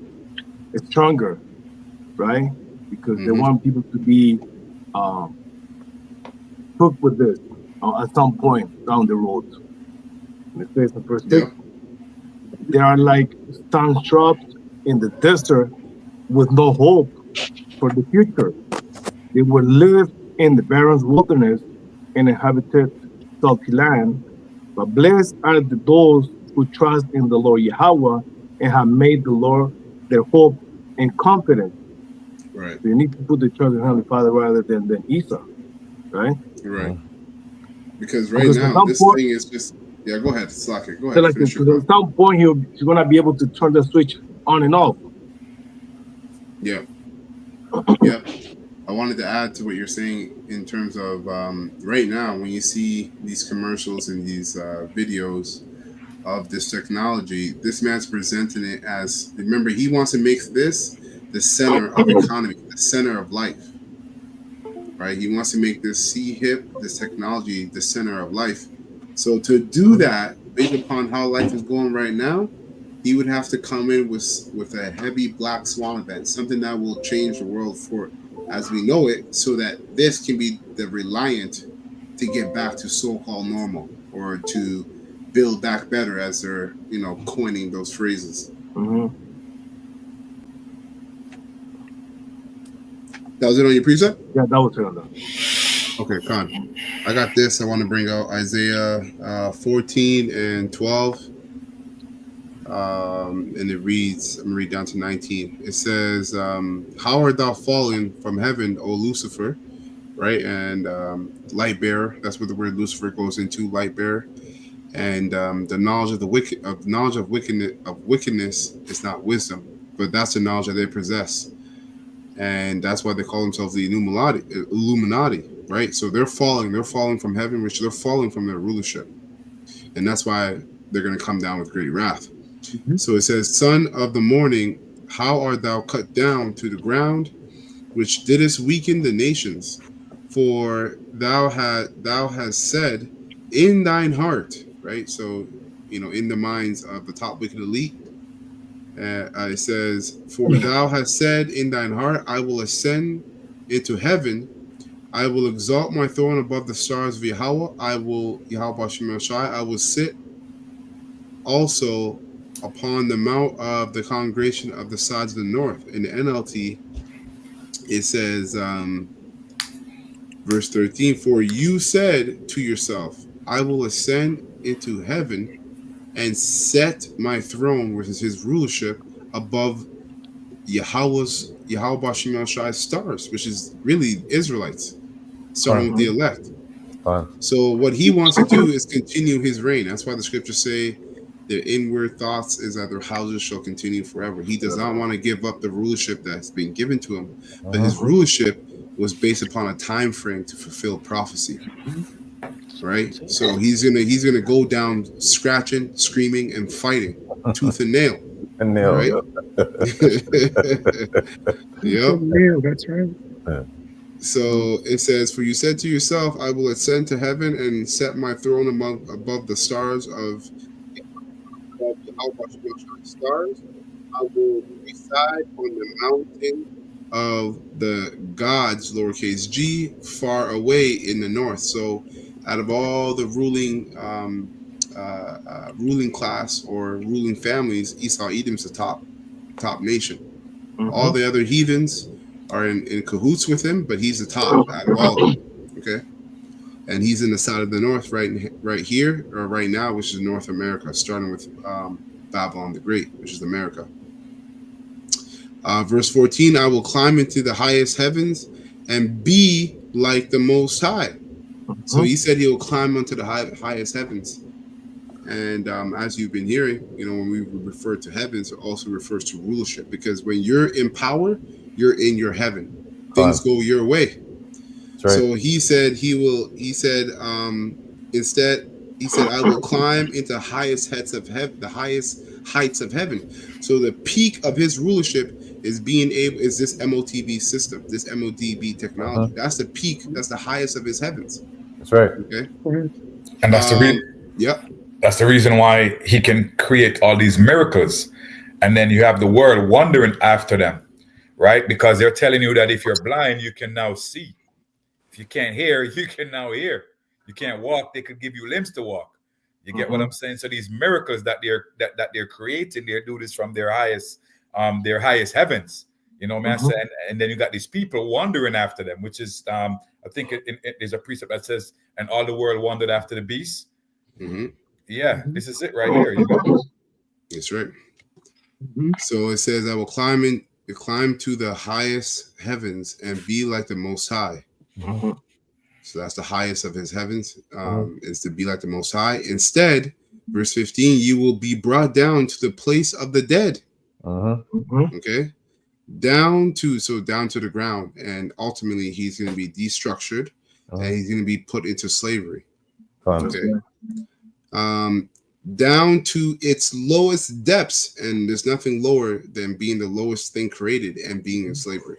stronger, right? Because they want people to be hooked with this at some point down the road. And it says in verse 6, they are like stone shrubs in the desert with no hope for the future. They will live in the barren wilderness and inhabited salty land. But blessed are those who trust in the Lord Yahweh and have made the Lord their hope and confidence. Right. So you need to put the trust in Heavenly Father rather than Esau, right? Right. Because now this thing is just go ahead, Slacker. Go ahead. Finish your at some point he's gonna be able to turn the switch on and off. Yeah. Yep. I wanted to add to what you're saying in terms of right now when you see these commercials and these videos of this technology, this man's presenting it as, remember, he wants to make this the center of economy, the center of life, right? He wants to make this C-HIP, this technology, the center of life. So to do that, based upon how life is going right now, he would have to come in with a heavy black swan event, something that will change the world for as we know it, so that this can be the reliant to get back to so-called normal or to build back better, as they're coining those phrases. That was it on your precept? Yeah, that was it on that. Okay, Con. I got this. I want to bring out Isaiah 14 and 12. And it reads, I'm going to read down to 19. It says, how art thou fallen from heaven, O Lucifer? Right? And light bearer, that's what the word Lucifer goes into, light bearer. And the knowledge of the wicked, wickedness is not wisdom, but that's the knowledge that they possess. And that's why they call themselves the Illuminati, right? So they're falling from heaven, which they're falling from their rulership. And that's why they're going to come down with great wrath. So it says, Son of the morning, how art thou cut down to the ground, which didst weaken the nations? For thou hast said in thine heart, right? So, in the minds of the top wicked elite, it says, for thou hast said in thine heart, I will ascend into heaven. I will exalt my throne above the stars of Yahweh. I will sit also upon the mount of the congregation of the sides of the north. In the NLT, it says, verse 13, for you said to yourself, I will ascend into heaven and set my throne, which is his rulership, above Yahweh Bashim Shai's stars, which is really Israelites, starting with the elect. So what he wants to do is continue his reign. That's why the scriptures say their inward thoughts is that their houses shall continue forever. He does not want to give up the rulership that's been given to him, but his rulership was based upon a time frame to fulfill prophecy. Right? So he's gonna go down scratching, screaming, and fighting, tooth and nail. And nail. Right? Yep. Nail, that's right. So it says, for you said to yourself, I will ascend to heaven and set my throne above the stars of stars. I will reside on the mountain of the gods, lowercase g, far away in the north. So out of all the ruling class or ruling families, Esau Edom's the top nation. All the other heathens are in cahoots with him, but he's the top out of all of them. Okay. And he's in the side of the north right here, or right now, which is North America, starting with Babylon the Great, which is America. Verse 14, I will climb into the highest heavens and be like the Most High. So he said he will climb onto the highest heavens. And as you've been hearing, when we refer to heavens, it also refers to rulership, because when you're in power, you're in your heaven. Things go your way. Right. So he said instead, he said, I will climb into the highest heights of heaven. So the peak of his rulership is this MOTB system, this MODB technology. That's the peak. That's the highest of his heavens. That's right. Okay. And that's the reason. Yep. That's the reason why he can create all these miracles. And then you have the world wondering after them, right? Because they're telling you that if you're blind, you can now see. If you can't hear, you can now hear. You can't walk, they could give you limbs to walk. You get what I'm saying? So these miracles that they're creating, they do this from their highest heavens. You know what I'm saying? And then you got these people wandering after them, which is I think there's a precept that says, and all the world wandered after the beast. Yeah, this is it right here. That's right. So it says, I will climb to the highest heavens and be like the Most High. So that's the highest of his heavens, is to be like the Most High. Instead, verse 15, you will be brought down to the place of the dead. Okay. Down to the ground. And ultimately, he's going to be destructured and he's going to be put into slavery. Okay. Down to its lowest depths, and there's nothing lower than being the lowest thing created and being in slavery.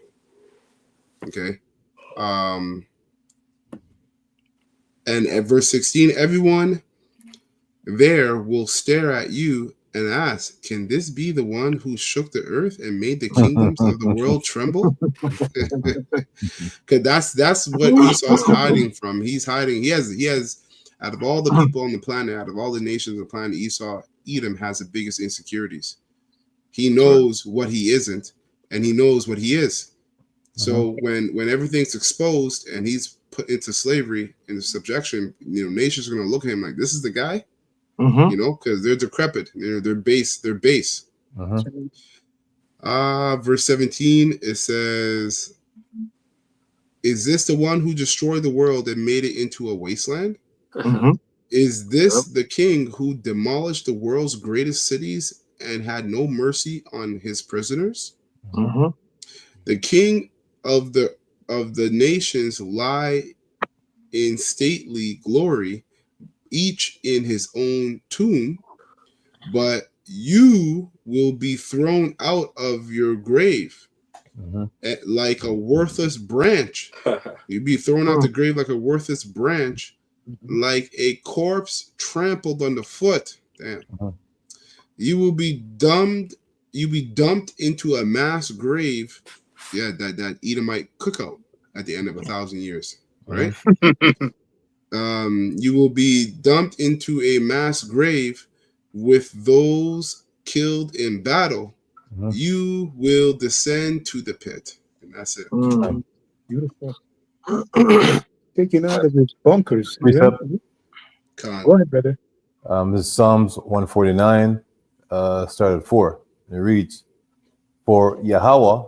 Okay. And at verse 16, everyone there will stare at you and ask, can this be the one who shook the earth and made the kingdoms of the world tremble? Because that's what Esau's hiding from. He's hiding. He has out of all the people on the planet, out of all the nations on the planet, Edom has the biggest insecurities. He knows what he isn't, and he knows what he is. So when everything's exposed and he's put into slavery and subjection, nations are going to look at him like, this is the guy, because they're decrepit, they're base. Verse 17, it says, is this the one who destroyed the world and made it into a wasteland? Is this the king who demolished the world's greatest cities and had no mercy on his prisoners? The king of the nations lie in stately glory, each in his own tomb, but you will be thrown out of your grave like a worthless branch. You'll be thrown out the grave like a worthless branch, like a corpse trampled underfoot. Damn. You will be dumped into a mass grave. Yeah, that Edomite cookout at the end of 1,000 years, right? You will be dumped into a mass grave with those killed in battle. You will descend to the pit, and that's it. Beautiful. Taken out of his bunkers. Yeah. Go ahead, brother. This is Psalms 149, start at 4. It reads, for Yahweh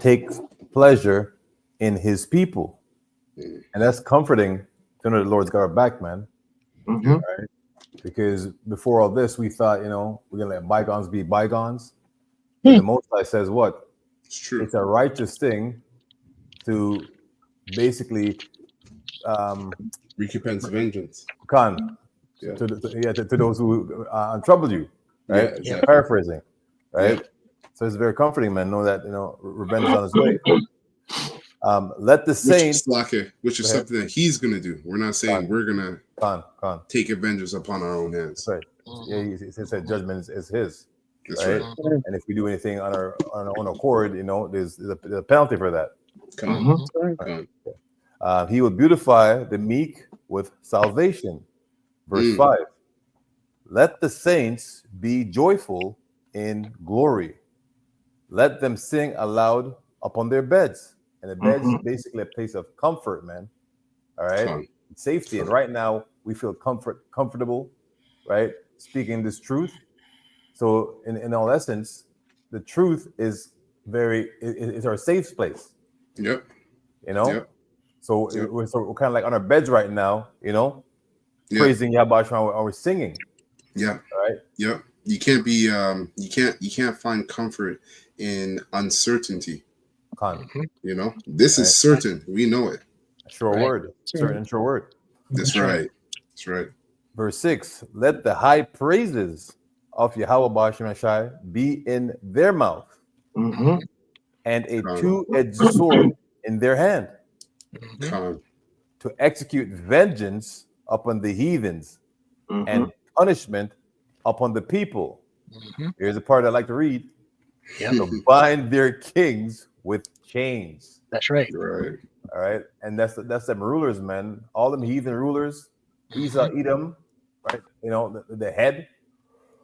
takes pleasure in his people. And that's comforting to know the Lord's got our back, man. Right? Because before all this, we thought, we're going to let bygones be bygones. But the Most High says what? It's true. It's a righteous thing to basically recompense vengeance. To those who troubled you, right? Yeah, exactly. Paraphrasing, right? So it's very comforting, man. Know that revenge is on its way. Let the saints, which is something that he's gonna do. We're not saying we're gonna take vengeance upon our own hands. That's right. Yeah, he said judgment is his. That's right. And if we do anything on our own accord, there's a penalty for that. He will beautify the meek with salvation. Verse 5. Let the saints be joyful in glory. Let them sing aloud upon their beds. And the bed is basically a place of comfort, man. All right. Safety. And right now we feel comfortable, right? Speaking this truth. So in all essence, the truth is it's our safe place. Yep. You know, Yep. so Yep. we're kind of like on our beds right now. You know, Yep. praising Yahweh Shem, or we're singing. Yeah. Right. Yep. You can't be you can't find comfort in uncertainty. You know, this is certain. We know it. Sure word. Certain and sure word. That's right. That's right. Verse 6, let the high praises of Yahweh Ba'ashem Shai be in their mouth, and a two-edged sword in their hand, to execute vengeance upon the heathens and punishment upon the people. Here's a part I like to read. To bind their kings with chains. That's right. Right. All right. And that's them rulers, man. All them heathen rulers, Esau, Edom, right? You know, the head,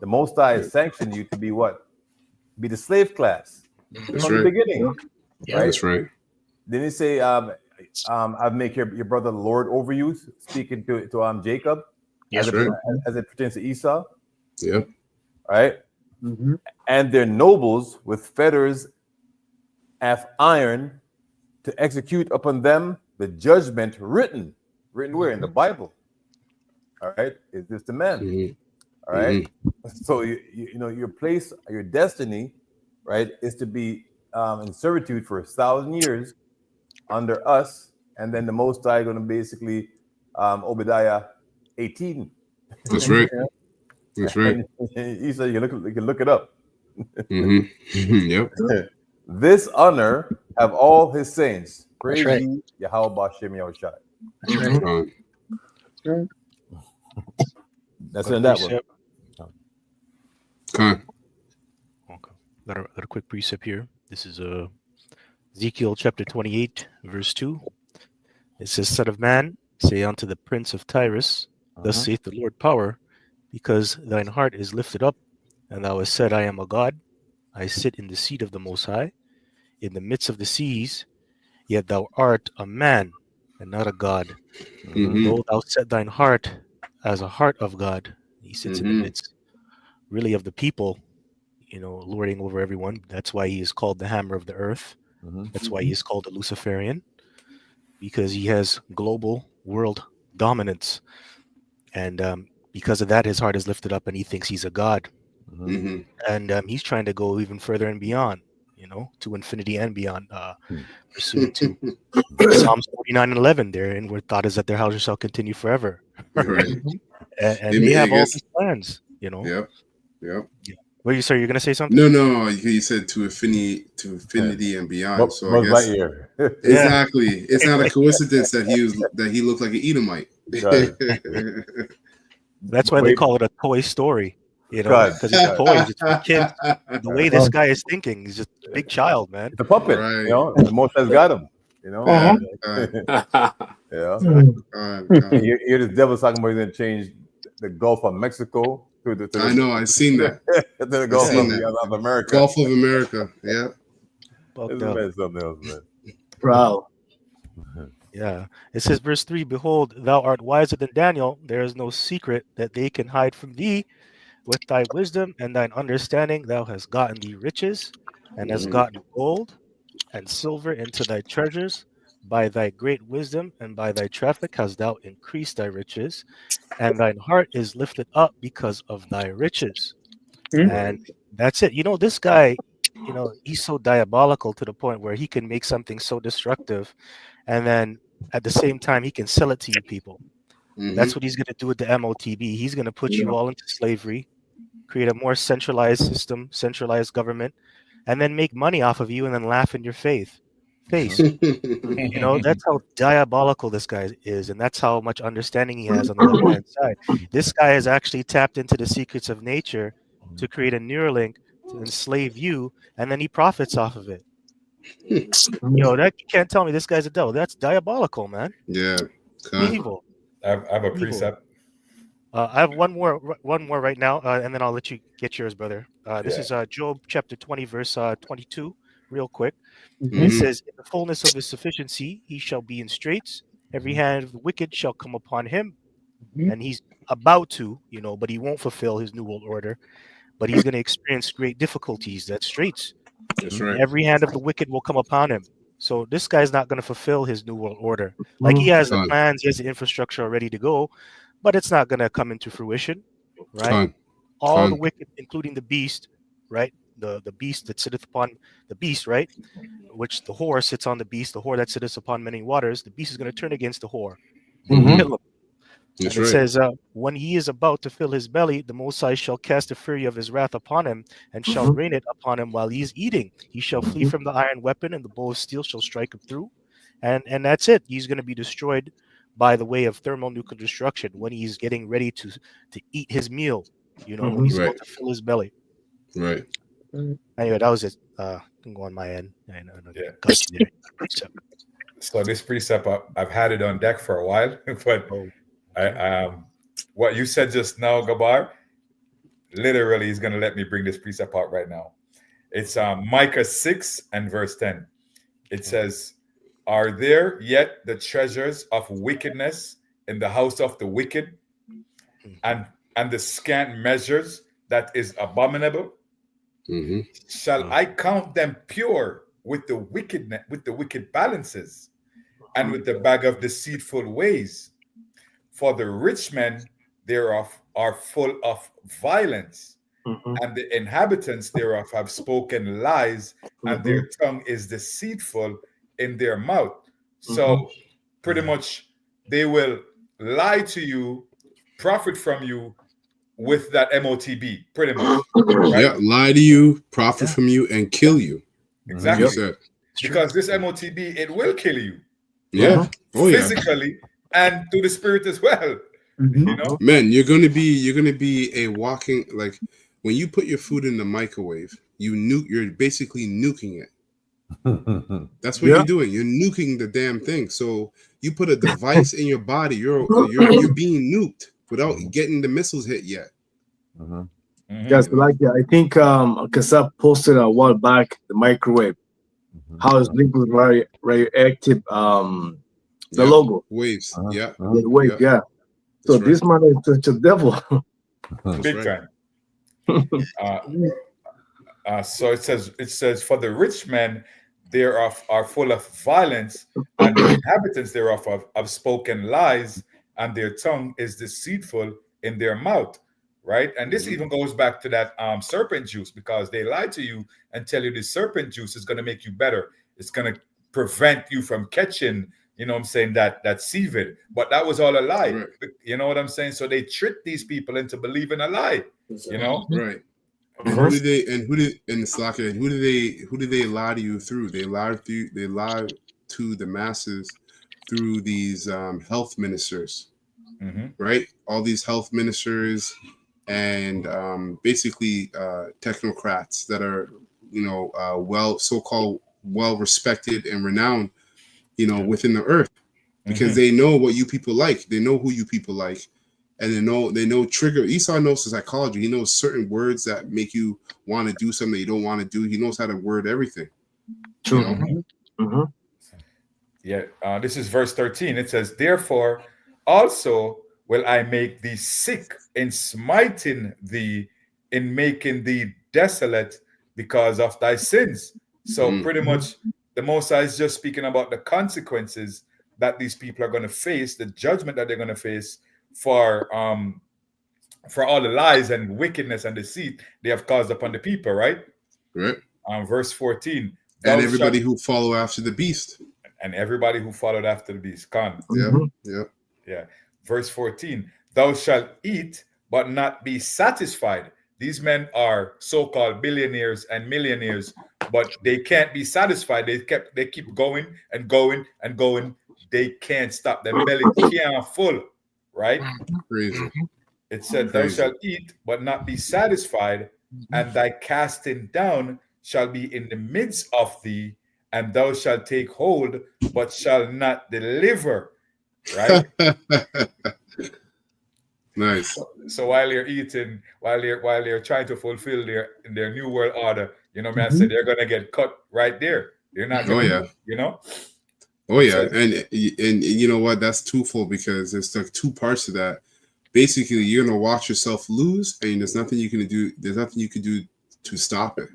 the Most High has sanctioned you to be what? Be the slave class. That's from right. the beginning. Yeah, that's right. Didn't he say, I've make your brother Lord over you, speaking to Jacob, That's as it pertains to Esau? Yep. Right? And their nobles with fetters of iron to execute upon them the judgment written where? In the Bible. All right? Is this the man? All right? So you know your place, your destiny, right, is to be in servitude for 1,000 years under us, and then the Most High going to basically Obadiah 18. That's right. That's right. He said you can look it up. Yep. This honor have all his saints. Praise right. ye Yahweh Ba'ashem Yahushai. That's in that one. Okay. Got a quick precept here. This is Ezekiel chapter 28, verse 2. It says, Son of man, say unto the prince of Tyrus, Thus saith the Lord power, because thine heart is lifted up, and thou hast said, I am a God. I sit in the seat of the Most High, in the midst of the seas, yet thou art a man, and not a God. Though thou set thine heart as a heart of God, he sits in the midst, really, of the people, you know, lording over everyone. That's why he is called the hammer of the earth. That's why he is called a Luciferian, because he has global world dominance. And because of that, his heart is lifted up and he thinks he's a god. And he's trying to go even further and beyond, you know, to infinity and beyond, pursuant to Psalms 49:11 there, and where thought is that their houses shall continue forever. Right. And they have all these plans, you know. Yep. Yep. What you you're gonna say something? No. You said to infinity and beyond. So I guess exactly. It's not a coincidence that he looked like an Edomite. That's why they call it a toy story, you know, because it's toys, it's for kids. The way this guy is thinking, he's just a big child, man. It's a puppet, Right. you know. The Most High's got him, you know. You hear this devil's talking about he's going to change the Gulf of Mexico to the. I know. I've seen that. To the Gulf of America. Gulf of America. Yeah. It's something else, man. Proud. Yeah. It says, verse 3, Behold, thou art wiser than Daniel. There is no secret that they can hide from thee. With thy wisdom and thine understanding, thou hast gotten thee riches, and hast gotten gold and silver into thy treasures. By thy great wisdom and by thy traffic hast thou increased thy riches, and thine heart is lifted up because of thy riches. And that's it. You know, this guy, you know, he's so diabolical to the point where he can make something so destructive, and then at the same time he can sell it to you people. That's what he's going to do with the MOTB. He's going to put you all into slavery, create a more centralized system, centralized government, and then make money off of you and then laugh in your face. You know, that's how diabolical this guy is, and that's how much understanding he has on the left-hand side. This guy has actually tapped into the secrets of nature to create a Neuralink to enslave you, and then he profits off of it. You know, that you can't tell me this guy's a devil. That's diabolical, man. Yeah. Evil. I have a precept. I have one more right now, and then I'll let you get yours, brother. This is Job chapter 20, verse 22, real quick. It says, In the fullness of his sufficiency, he shall be in straits. Every hand of the wicked shall come upon him. And he's about to, you know, but he won't fulfill his new world order. But he's going to experience great difficulties. That's straits. That's right. Every hand of the wicked will come upon him. So this guy's not going to fulfill his new world order. Like he has the Done. plans, he has the infrastructure ready to go, but it's not going to come into fruition, right? Done. All the Done. wicked, including the beast, right? The beast that sitteth upon the beast, right? Which the whore sits on the beast, the whore that sitteth upon many waters. The beast is going to turn against the whore. Kill him. That's And it right. says, when he is about to fill his belly, the Most High shall cast the fury of his wrath upon him, and shall rain it upon him while he is eating. He shall flee from the iron weapon, and the bow of steel shall strike him through. And that's it. He's going to be destroyed by the way of thermonuclear destruction when he's getting ready to eat his meal, when he's about to fill his belly. Right. Anyway, that was it. I can go on my end. Yeah. Got you there. Precept. So this precept, I've had it on deck for a while, but what you said just now, Gabar, literally is going to let me bring this precept out right now. It's Micah 6 and verse 10. It says, "Are there yet the treasures of wickedness in the house of the wicked, and the scant measures that is abominable? Shall I count them pure with the wicked balances, and with the bag of deceitful ways? For the rich men thereof are full of violence, and the inhabitants thereof have spoken lies, and their tongue is deceitful in their mouth." So pretty much they will lie to you, profit from you with that MOTB, pretty much. Right? Yeah, lie to you, profit from you, and kill you. Exactly. Because this MOTB, it will kill you. Yeah. Physically and through the spirit as well. Man, you're gonna be a walking, like, when you put your food in the microwave, you're basically nuking it. That's what you're doing. You're nuking the damn thing. So you put a device in your body, you're being nuked without getting the missiles hit yet. Yes, like I think Kasab posted a while back the microwave. How it's linked with radioactive the logo. Waves. The wave, So That's this man is such a devil. Big time. So it says, "For the rich men thereof are full of violence, and the inhabitants thereof have spoken lies, and their tongue is deceitful in their mouth." Right? And this even goes back to that serpent juice, because they lie to you and tell you the serpent juice is going to make you better. It's going to prevent you from catching, that seavid. But that was all a lie. Right. You know what I'm saying? So they tricked these people into believing a lie. Right. And who did they lie to you through? They lied to the masses through these health ministers. Right? All these health ministers and basically technocrats that are, so-called well-respected and renowned, within the earth, because they know what you people like. They know who you people like, and they know trigger. Esau knows the psychology. He knows certain words that make you want to do something that you don't want to do. He knows how to word everything. True. Yeah. This is verse 13. It says, "Therefore also will I make thee sick in smiting thee, in making thee desolate because of thy sins." So pretty much the Most High is just speaking about the consequences that these people are going to face, the judgment that they're going to face for all the lies and wickedness and deceit they have caused upon the people, right? Right. Verse 14. And everybody who follow after the beast. And everybody who followed after the beast. Yeah. Verse 14, "Thou shalt eat, but not be satisfied." These men are so-called billionaires and millionaires, but they can't be satisfied. They keep going and going and going. They can't stop. Their belly can't full, right? Crazy. It said, "Thou shalt eat, but not be satisfied, and thy casting down shall be in the midst of thee, and thou shalt take hold, but shall not deliver." Right? Nice. So while you're eating, while you're trying to fulfill their new world order, I said they're gonna get cut right there. They're not gonna, Oh yeah, and you know what? That's twofold, because there's like two parts to that. Basically, you're gonna watch yourself lose, and there's nothing you can do. There's nothing you can do to stop it.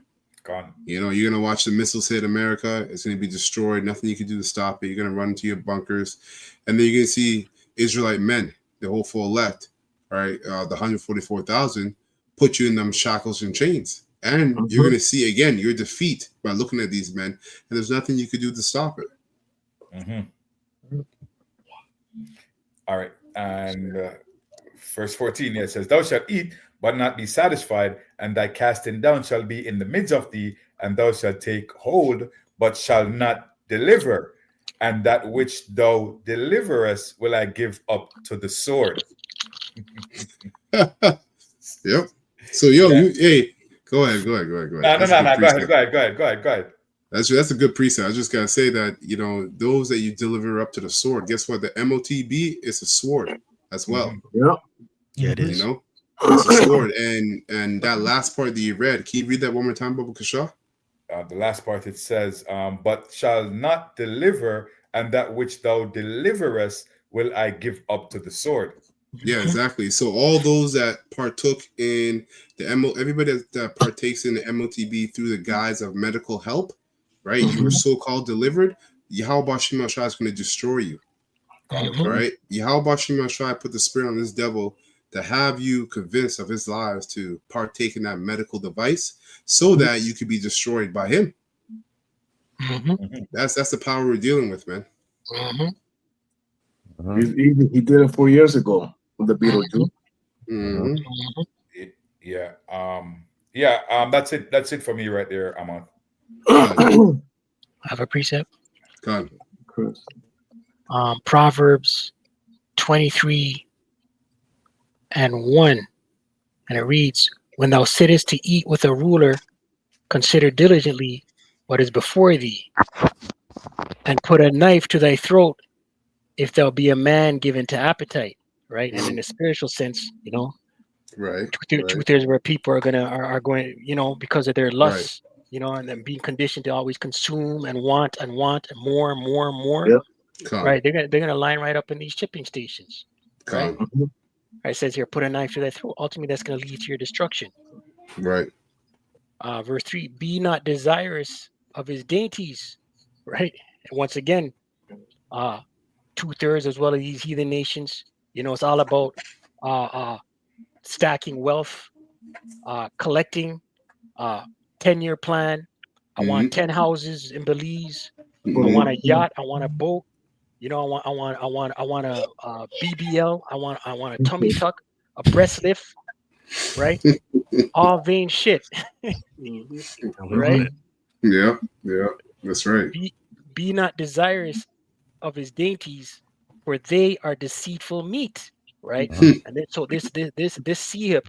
Gone. You know, you're gonna watch the missiles hit America. It's gonna be destroyed. Nothing you can do to stop it. You're gonna run into your bunkers, and then you're gonna see Israelite men, the hopeful elect, right? The 144,000, put you in them shackles and chains, and you're gonna see again your defeat by looking at these men, and there's nothing you could do to stop it. All right, and verse 14 here says, "Thou shalt eat, but not be satisfied, and thy casting down shall be in the midst of thee, and thou shalt take hold, but shall not deliver. And that which thou deliverest will I give up to the sword." Yep. So hey, go ahead. No. Go ahead. That's a good precept. I just gotta say that, you know, those that you deliver up to the sword, guess what? The MOTB is a sword as well. Yeah, it is. You know, it's a sword. And that last part that you read, can you read that one more time, Baba Kasha? The last part, it says, "But shall not deliver, and that which thou deliverest will I give up to the sword." Yeah, exactly. So all those that partook in the everybody that partakes in the MOTB through the guise of medical help, right? You were so-called delivered. Yahweh Shem Shai is going to destroy you. All right. Yahweh Shem Shai put the spirit on this devil to have you convinced of his lies to partake in that medical device so that you could be destroyed by him. That's the power we're dealing with, man. He did it 4 years ago with the Beetlejuice. That's it. That's it for me right there, Amon. I have a precept. God. Proverbs 23:1, and it reads, "When thou sittest to eat with a ruler, consider diligently what is before thee, and put a knife to thy throat if thou be a man given to appetite." Right? And in the spiritual sense, you know, right. Truth is where people are going, you know, because of their lusts, you know, and then being conditioned to always consume and want and more and more and more. Yep. Right? They're gonna line right up in these shipping stations. Right? It says here, put a knife to thy throat. Ultimately, that's going to lead to your destruction. Right. Verse 3, "Be not desirous of his dainties." Right? And once again, 2/3 as well as these heathen nations. You know, it's all about stacking wealth, collecting, 10-year plan. I want 10 houses in Belize. I want a yacht. I want a boat. You know, I want a BBL. I want a tummy tuck, a breast lift, right? All vain shit, right? Yeah, that's right. Be not desirous of his dainties, for they are deceitful meat, right? And then, so this sihip,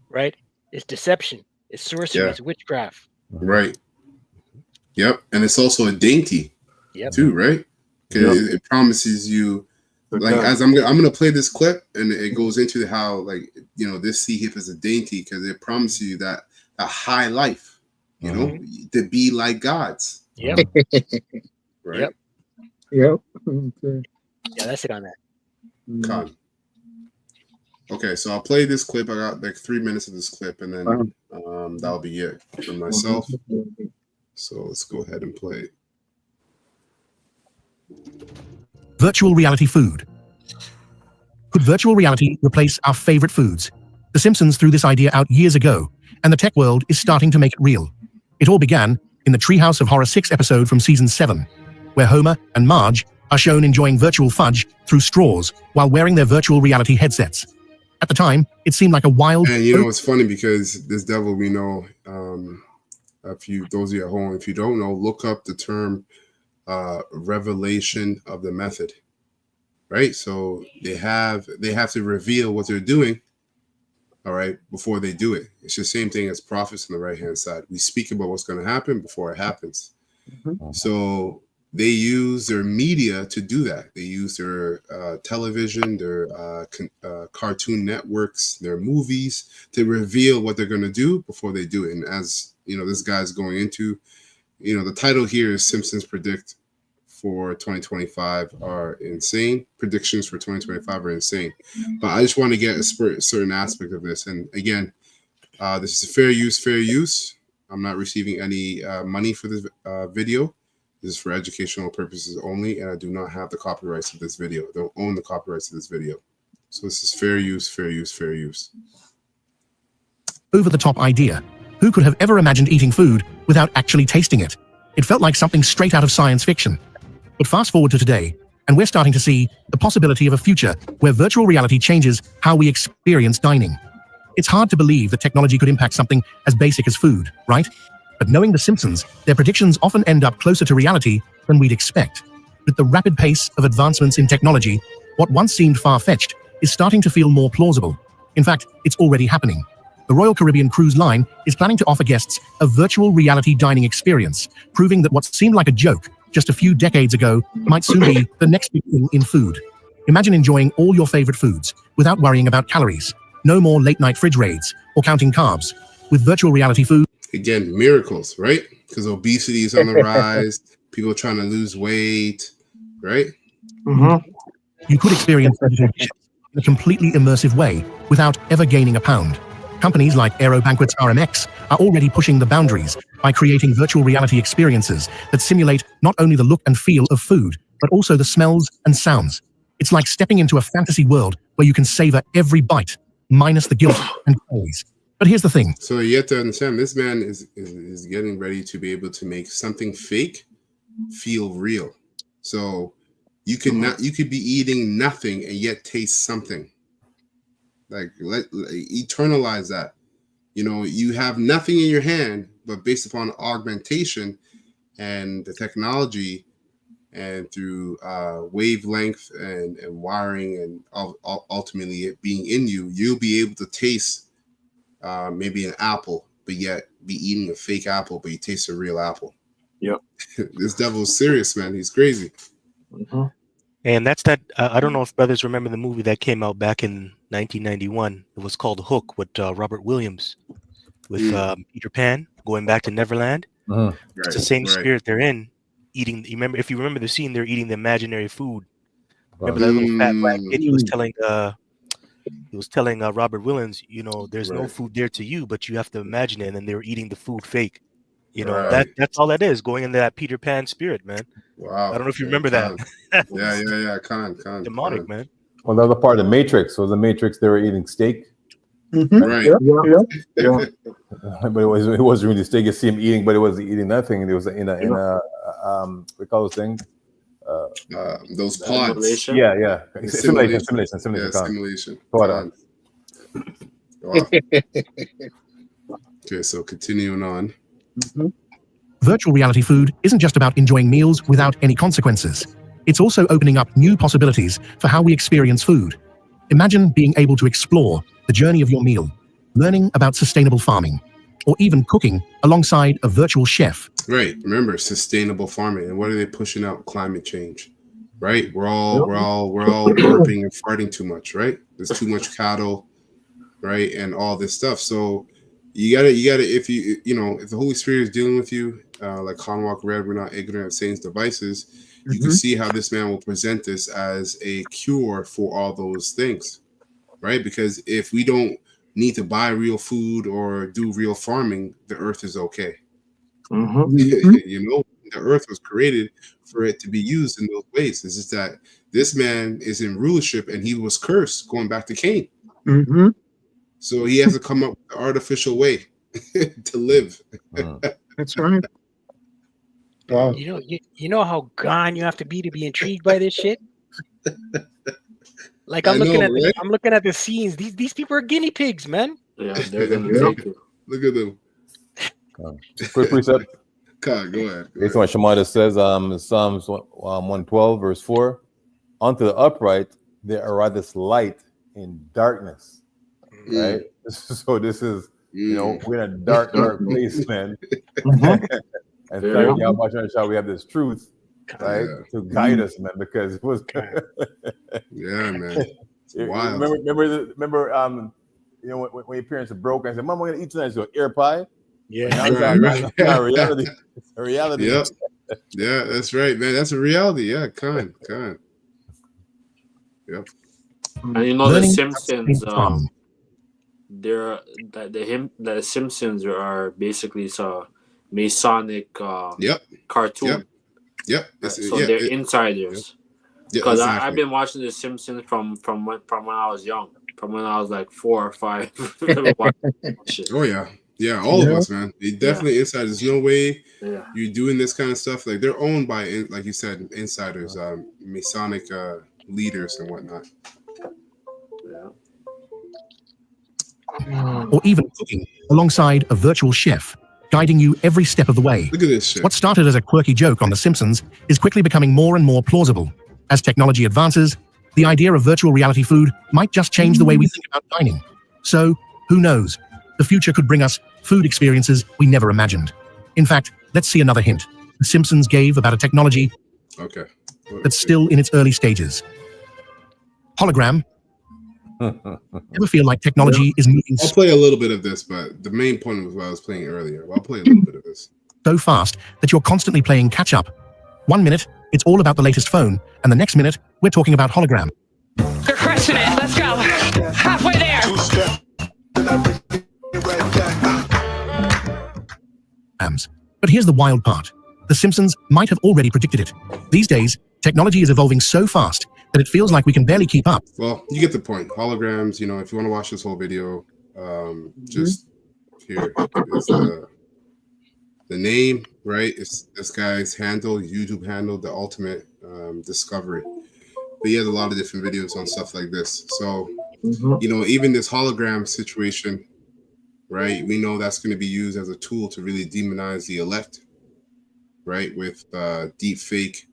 right, is deception, it's sorcery, it's witchcraft, right? Yep, and it's also a dainty, too, right? Because it promises you, like, as I'm gonna play this clip, and it goes into how, like, you know, this sihip is a dainty because it promises you that a high life, you know, to be like gods. Right. Yep. Yeah, that's it on that. Con. Okay, so I'll play this clip. I got like 3 minutes of this clip, and then that'll be it for myself. So let's go ahead and play it. Virtual reality food. Could virtual reality replace our favorite foods? The Simpsons threw this idea out years ago, and the tech world is starting to make it real. It all began in the Treehouse of Horror 6 episode from season 7, where Homer and Marge are shown enjoying virtual fudge through straws while wearing their virtual reality headsets. At the time, it seemed like a wild... And you know, it's funny because this devil we know, those of you at home, if you don't know, look up the term revelation of the method, right? So they have to reveal what they're doing, all right, before they do it. It's the same thing as prophets on the right-hand side. We speak about what's going to happen before it happens. So they use their media to do that. They use their television, their cartoon networks, their movies to reveal what they're going to do before they do it. And as you know, this guy's going into, you know, the title here is Simpsons Predict for 2025 are insane. Predictions for 2025 are insane. But I just want to get a certain aspect of this. And again, this is fair use. I'm not receiving any money for this video. This is for educational purposes only, and I do not have the copyrights of this video. I don't own the copyrights of this video. So this is fair use, fair use, fair use. Over-the-top idea. Who could have ever imagined eating food without actually tasting it? It felt like something straight out of science fiction. But fast forward to today, and we're starting to see the possibility of a future where virtual reality changes how we experience dining. It's hard to believe that technology could impact something as basic as food, right? But knowing The Simpsons, their predictions often end up closer to reality than we'd expect. With the rapid pace of advancements in technology, what once seemed far-fetched is starting to feel more plausible. In fact, it's already happening. The Royal Caribbean Cruise Line is planning to offer guests a virtual reality dining experience, proving that what seemed like a joke just a few decades ago might soon be the next big thing in food. Imagine enjoying all your favorite foods without worrying about calories. No more late-night fridge raids or counting carbs. With virtual reality food... Again, miracles, right? Because obesity is on the rise. People trying to lose weight, right? You could experience vegetation in a completely immersive way without ever gaining a pound. Companies like Aero Banquets RMX are already pushing the boundaries by creating virtual reality experiences that simulate not only the look and feel of food, but also the smells and sounds. It's like stepping into a fantasy world where you can savor every bite, minus the guilt and calories. But here's the thing. So you have to understand, this man is getting ready to be able to make something fake feel real. So you could be eating nothing and yet taste something. Like eternalize that. You know, you have nothing in your hand, but based upon augmentation and the technology and through wavelength and wiring and ultimately it being in you, you'll be able to taste maybe an apple, but yet be eating a fake apple, but you taste a real apple. Yep. This devil's serious, man. He's crazy. And that's that. I don't know if brothers remember the movie that came out back in 1991. It was called Hook with Robert Williams, with Peter Pan going back to Neverland. It's the same spirit they're in. Eating. If you remember the scene, they're eating the imaginary food. Remember that little fat black kid? He was telling Robert Williams, you know, there's no food there to you, but you have to imagine it. And then they were eating the food fake. You know, that's all that is, going into that Peter Pan spirit, man. Wow. I don't know if you remember that. Yeah. Demonic, man. Well, the other part of the Matrix was the Matrix. They were eating steak. Right. Yeah. But it wasn't really steak. You see him eating, but it wasn't eating nothing. It was in a we call those things. Those pods. Simulation. Yeah. Simulation. Wow. Okay, so continuing on. Virtual reality food isn't just about enjoying meals without any consequences. It's also opening up new possibilities for how we experience food. Imagine being able to explore the journey of your meal, learning about sustainable farming, or even cooking alongside a virtual chef. Right. Remember, sustainable farming. And what are they pushing out? Climate change. Right? We're all burping and farting too much, right? There's too much cattle, right? And all this stuff. So you gotta if if the Holy Spirit is dealing with you, like Conwalk read, we're not ignorant of Satan's devices. You can see how this man will present this as a cure for all those things, right? Because if we don't need to buy real food or do real farming, the earth is okay. You know, the earth was created for it to be used in those ways. It's just that this man is in rulership and he was cursed going back to Cain. So he has to come up with an artificial way to live. That's right. Wow. You know how gone you have to be intrigued by this shit. Like I'm looking at the scenes. These people are guinea pigs, man. Yeah, they're gonna take it. Look at them. Quick precept. God, go ahead. Based on what Shemaiah says, in Psalms 112, verse 4, unto the upright there ariseth light in darkness. Right? So this is, we're in a dark place, man. And thank you how much we have this truth, right, to guide us, man, because it was yeah, man. It's wild. Remember, when your parents are broke and say, "Mom, we're gonna eat tonight," so air pie. Yeah, right. Reality. It's a reality. Yep. Yeah, that's right, man. That's a reality. Yeah, kind. Yep. And you know, The Simpsons, they're the Simpsons are basically a Masonic cartoon. Yep. So they're insiders. Because I've been watching The Simpsons from when I was young, from when I was like 4 or 5. Oh yeah, all of us, man. They definitely insiders. There's no way you're doing this kind of stuff. Like they're owned by, like you said, insiders, Masonic leaders and whatnot. Or even cooking alongside a virtual chef, guiding you every step of the way. Look at this shit. What started as a quirky joke on The Simpsons is quickly becoming more and more plausible. As technology advances, the idea of virtual reality food might just change the way we think about dining. So, who knows? The future could bring us food experiences we never imagined. In fact, let's see another hint The Simpsons gave about a technology that's still in its early stages. Hologram. Ever feel like technology is moving I'll play a little bit of this, but the main point was what I was playing earlier. I'll play a little bit of this. So fast that you're constantly playing catch up. 1 minute, it's all about the latest phone, and the next minute, we're talking about hologram. They're crushing it. Let's go. Halfway there. But here's the wild part. The Simpsons might have already predicted it. These days, technology is evolving so fast that it feels like we can barely keep up. Well, you get the point. Holograms, you know, if you want to watch this whole video, just here is the name, right? It's this guy's handle, YouTube handle, The Ultimate Discovery. But he has a lot of different videos on stuff like this. So, you know, even this hologram situation, right? We know that's going to be used as a tool to really demonize the elect, right? With deep fake,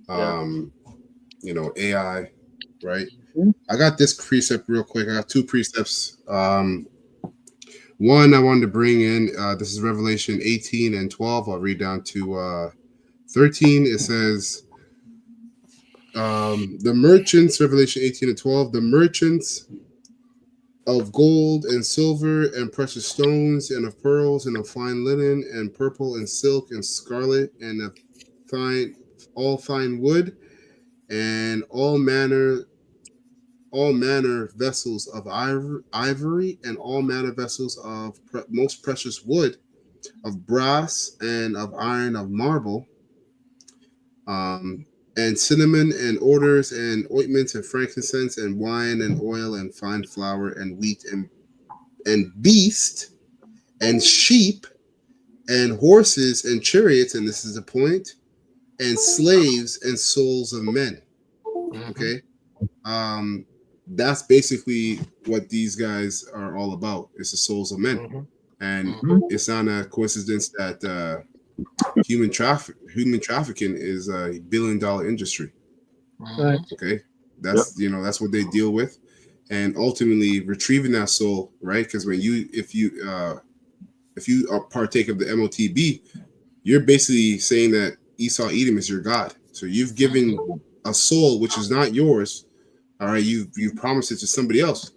you know, AI, right? I got this precept real quick. I got 2 precepts. One I wanted to bring in, this is Revelation 18 and 12. I'll read down to 13. It says, the merchants, Revelation 18 and 12, the merchants of gold and silver and precious stones and of pearls and of fine linen and purple and silk and scarlet and of all fine wood and all manner vessels of ivory and all manner vessels of most precious wood, of brass and of iron, of marble, and cinnamon and odors and ointments and frankincense and wine and oil and fine flour and wheat and beast and sheep and horses and chariots, and this is the point, and slaves and souls of men. Okay. That's basically what these guys are all about. It's the souls of men. And it's not a coincidence that human trafficking is a $1 billion industry. Okay. That's you know, that's what they deal with. And ultimately retrieving that soul, right? Because when if you partake of the MTOB, you're basically saying that Esau Edom is your God. So you've given a soul which is not yours. All right, you've promised it to somebody else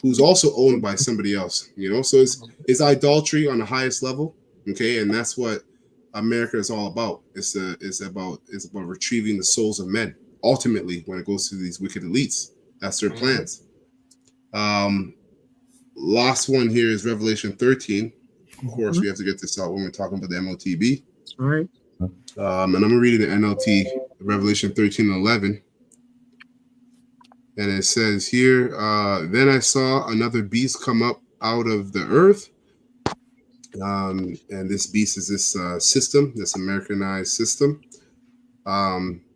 who's also owned by somebody else, you know. So it's idolatry on the highest level. Okay, and that's what America is all about. It's about retrieving the souls of men. Ultimately, when it goes to these wicked elites, that's their plans. Last one here is Revelation 13. Of course, we have to get this out when we're talking about the MTOB. All right. And I'm gonna read it in NLT, Revelation 13:11. And it says here, then I saw another beast come up out of the earth. And this beast is this system, this Americanized system,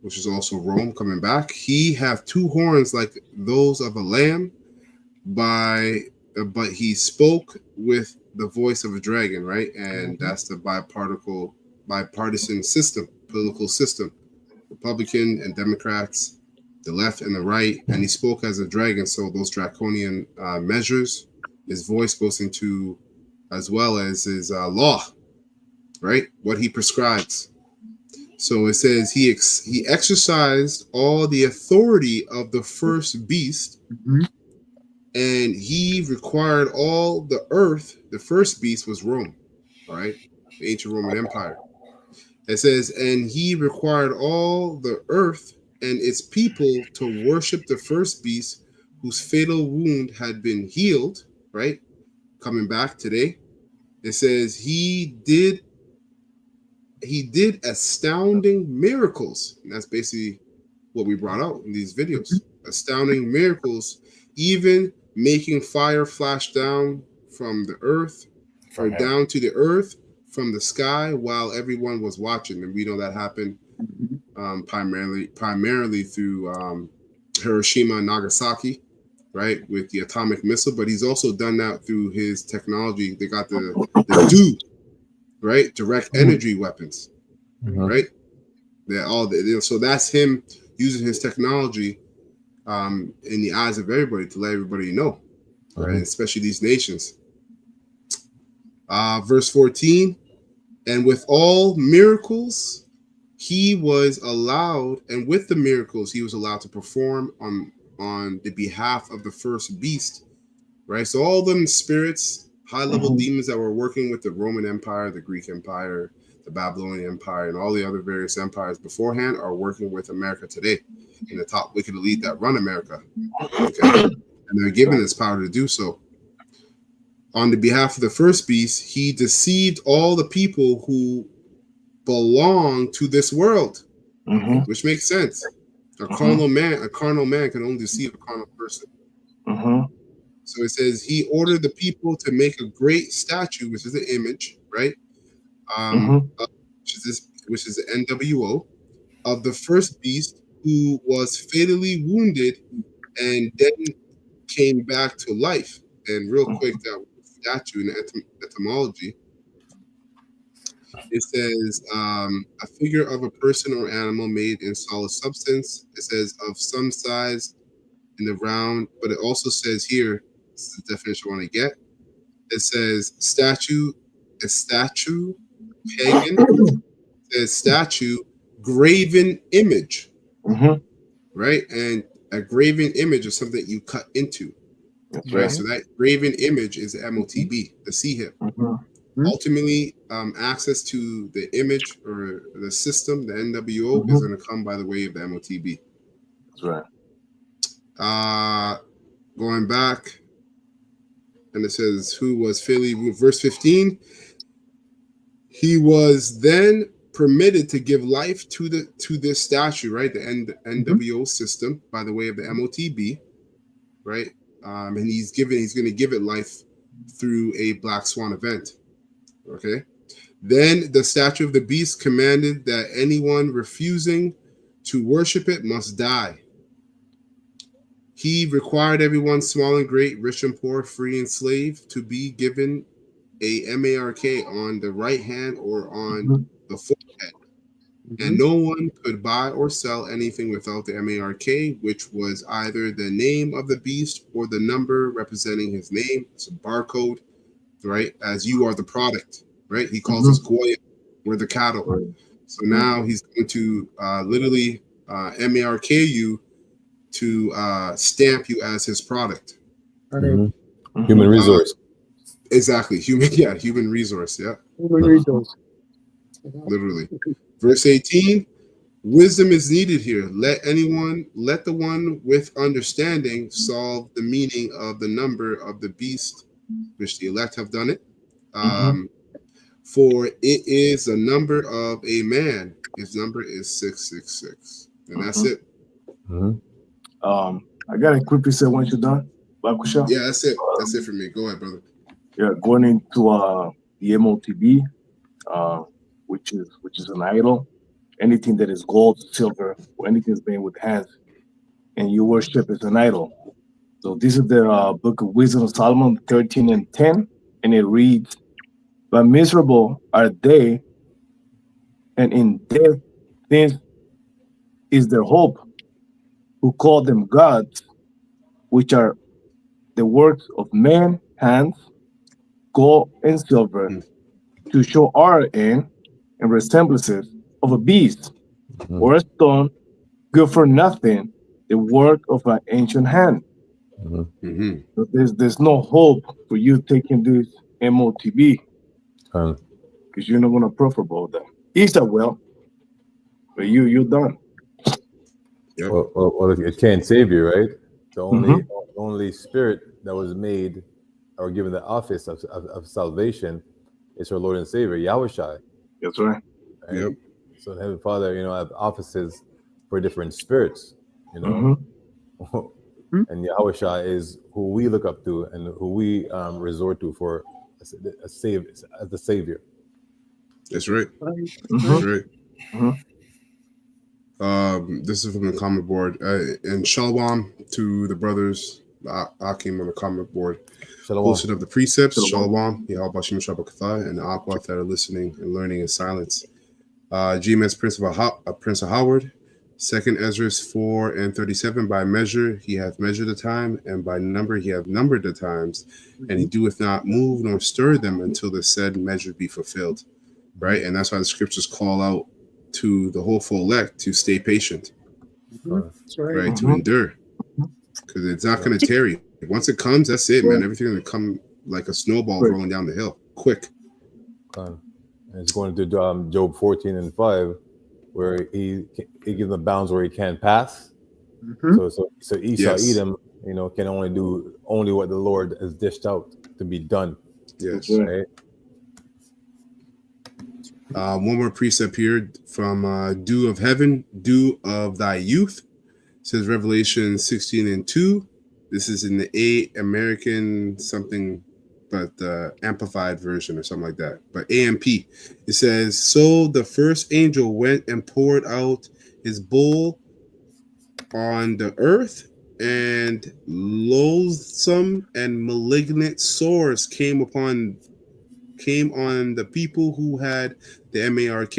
which is also Rome coming back. He have 2 horns like those of a lamb, but he spoke with the voice of a dragon, right? And that's the bipartisan system, political system, Republican and Democrats, the left and the right, and he spoke as a dragon. So those draconian measures, his voice goes into, as well as his law, right? What he prescribes. So it says he exercised all the authority of the first beast, and he required all the earth. The first beast was Rome, all right? The ancient Roman Empire. It says, and he required all the earth and its people to worship the first beast whose fatal wound had been healed, right? coming back today. It says he did astounding miracles. And that's basically what we brought out in these videos. Astounding miracles, even making fire flash down from the earth or down to the earth from the sky while everyone was watching. And we know that happened primarily through Hiroshima and Nagasaki, right, with the atomic missile. But he's also done that through his technology. They got the DEW, right, direct energy weapons, right? So that's him using his technology in the eyes of everybody to let everybody know, right? Especially these nations. Verse 14, and with all miracles, he was allowed, and with the miracles, he was allowed to perform on the behalf of the first beast, right? So all them spirits, high-level demons that were working with the Roman Empire, the Greek Empire, the Babylonian Empire, and all the other various empires beforehand are working with America today in the top wicked elite that run America. Okay? And they're given this power to do so. On the behalf of the first beast, he deceived all the people who belong to this world, which makes sense. A carnal man can only deceive a carnal person. So it says he ordered the people to make a great statue, which is an image, right? Which is the NWO of the first beast who was fatally wounded and then came back to life. And real quick, that statue in the etymology, it says a figure of a person or animal made in solid substance. It says of some size in the round, but it also says here, this is the definition I want to get. It says a statue, pagan, it says statue, graven image, right? And a graven image is something that you cut into. Right. So that graven image is the MOTB, the C-HIP. Ultimately, access to the image or the system, the NWO, is going to come by the way of the MOTB. That's right. Going back, and it says, who was Philly, verse 15, he was then permitted to give life to this statue, right? The NWO system by the way of the MOTB, right? And he's going to give it life through a Black Swan event. Okay. Then the statue of the beast commanded that anyone refusing to worship it must die. He required everyone, small and great, rich and poor, free and slave, to be given a MARK on the right hand or on the forehead. And no one could buy or sell anything without the MARK, which was either the name of the beast or the number representing his name. It's a barcode, right? As you are the product, right? He calls us Goya. We're the cattle. So now he's going to literally MARK you to stamp you as his product. Human resource. Exactly. Human resource. Yeah. Human resource. Literally. Verse 18, wisdom is needed here. Let the one with understanding solve the meaning of the number of the beast, which the elect have done it. For it is the number of a man. His number is 666. And that's it. I got to quickly say once you're done. Yeah, that's it. That's it for me. Go ahead, brother. Yeah, going into the MOTB, which is an idol. Anything that is gold, silver, or anything that's made with hands, and you worship is an idol. So this is the book of Wisdom of Solomon 13 and 10, and it reads, "But miserable are they, and in death this is their hope, who call them gods, which are the works of men's hands, gold and silver, to show art in and resemblances of a beast, or a stone, good for nothing, the work of an ancient hand." So there's no hope for you taking this MOTB, because you're not going to profit about that. Isa will, but you're done. Well, it can't save you, right? The only spirit that was made or given the office of salvation is our Lord and Savior, Yahushua. That's right. Yep. So the Heavenly Father, have offices for different spirits, and Yahushua is who we look up to and who we resort to for as the Savior. That's right. Mm-hmm. That's right. Mm-hmm. This is from the comment board. And shalom to the brothers, Akim on the comment board. Posted of the precepts, shalom, Yahweh Shabbat and the Aqua that are listening and learning in silence. GMS Prince of Howard, 2nd Ezra 4:37. By measure he hath measured the time, and by number he hath numbered the times, and he doeth not move nor stir them until the said measure be fulfilled. Right, and that's why the scriptures call out to the hopeful elect to stay patient, right, to endure, because it's not going to tarry. Once it comes, that's it, man. Everything's going to come like a snowball rolling down the hill, quick. And it's going to Job 14:5, where he gives the bounds where he can't pass. So Esau, Edom, can only do what the Lord has dished out to be done. Yes. Right. One more precept here from Dew of Heaven, Dew of Thy Youth. It says Revelation 16:2. This is in the American something, but amplified version or something like that. But AMP. It says, so the first angel went and poured out his bowl on the earth, and loathsome and malignant sores came on the people who had the mark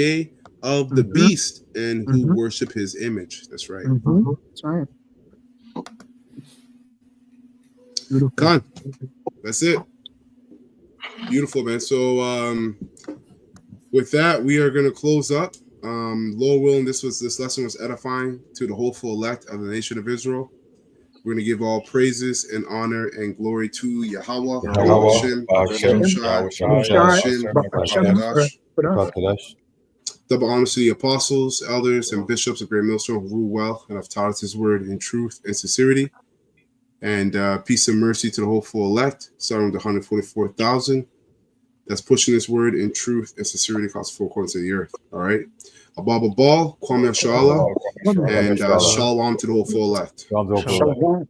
of the beast and who worship his image. That's right. That's right. Beautiful. Con. That's it. Beautiful, man. So with that, we are going to close up. Lord willing, this lesson was edifying to the hopeful elect of the nation of Israel. We're going to give all praises and honor and glory to Yahweh. Double honors to the apostles, elders, and bishops of Great Millstone who rule well and have taught us his word in truth and sincerity. And peace and mercy to the hopeful elect, starting with the 144,000. That's pushing this word in truth and sincerity across the four corners of the earth. All right. Ababa Bal, Kwame Shala, and shalom to the hopeful elect. Shalom.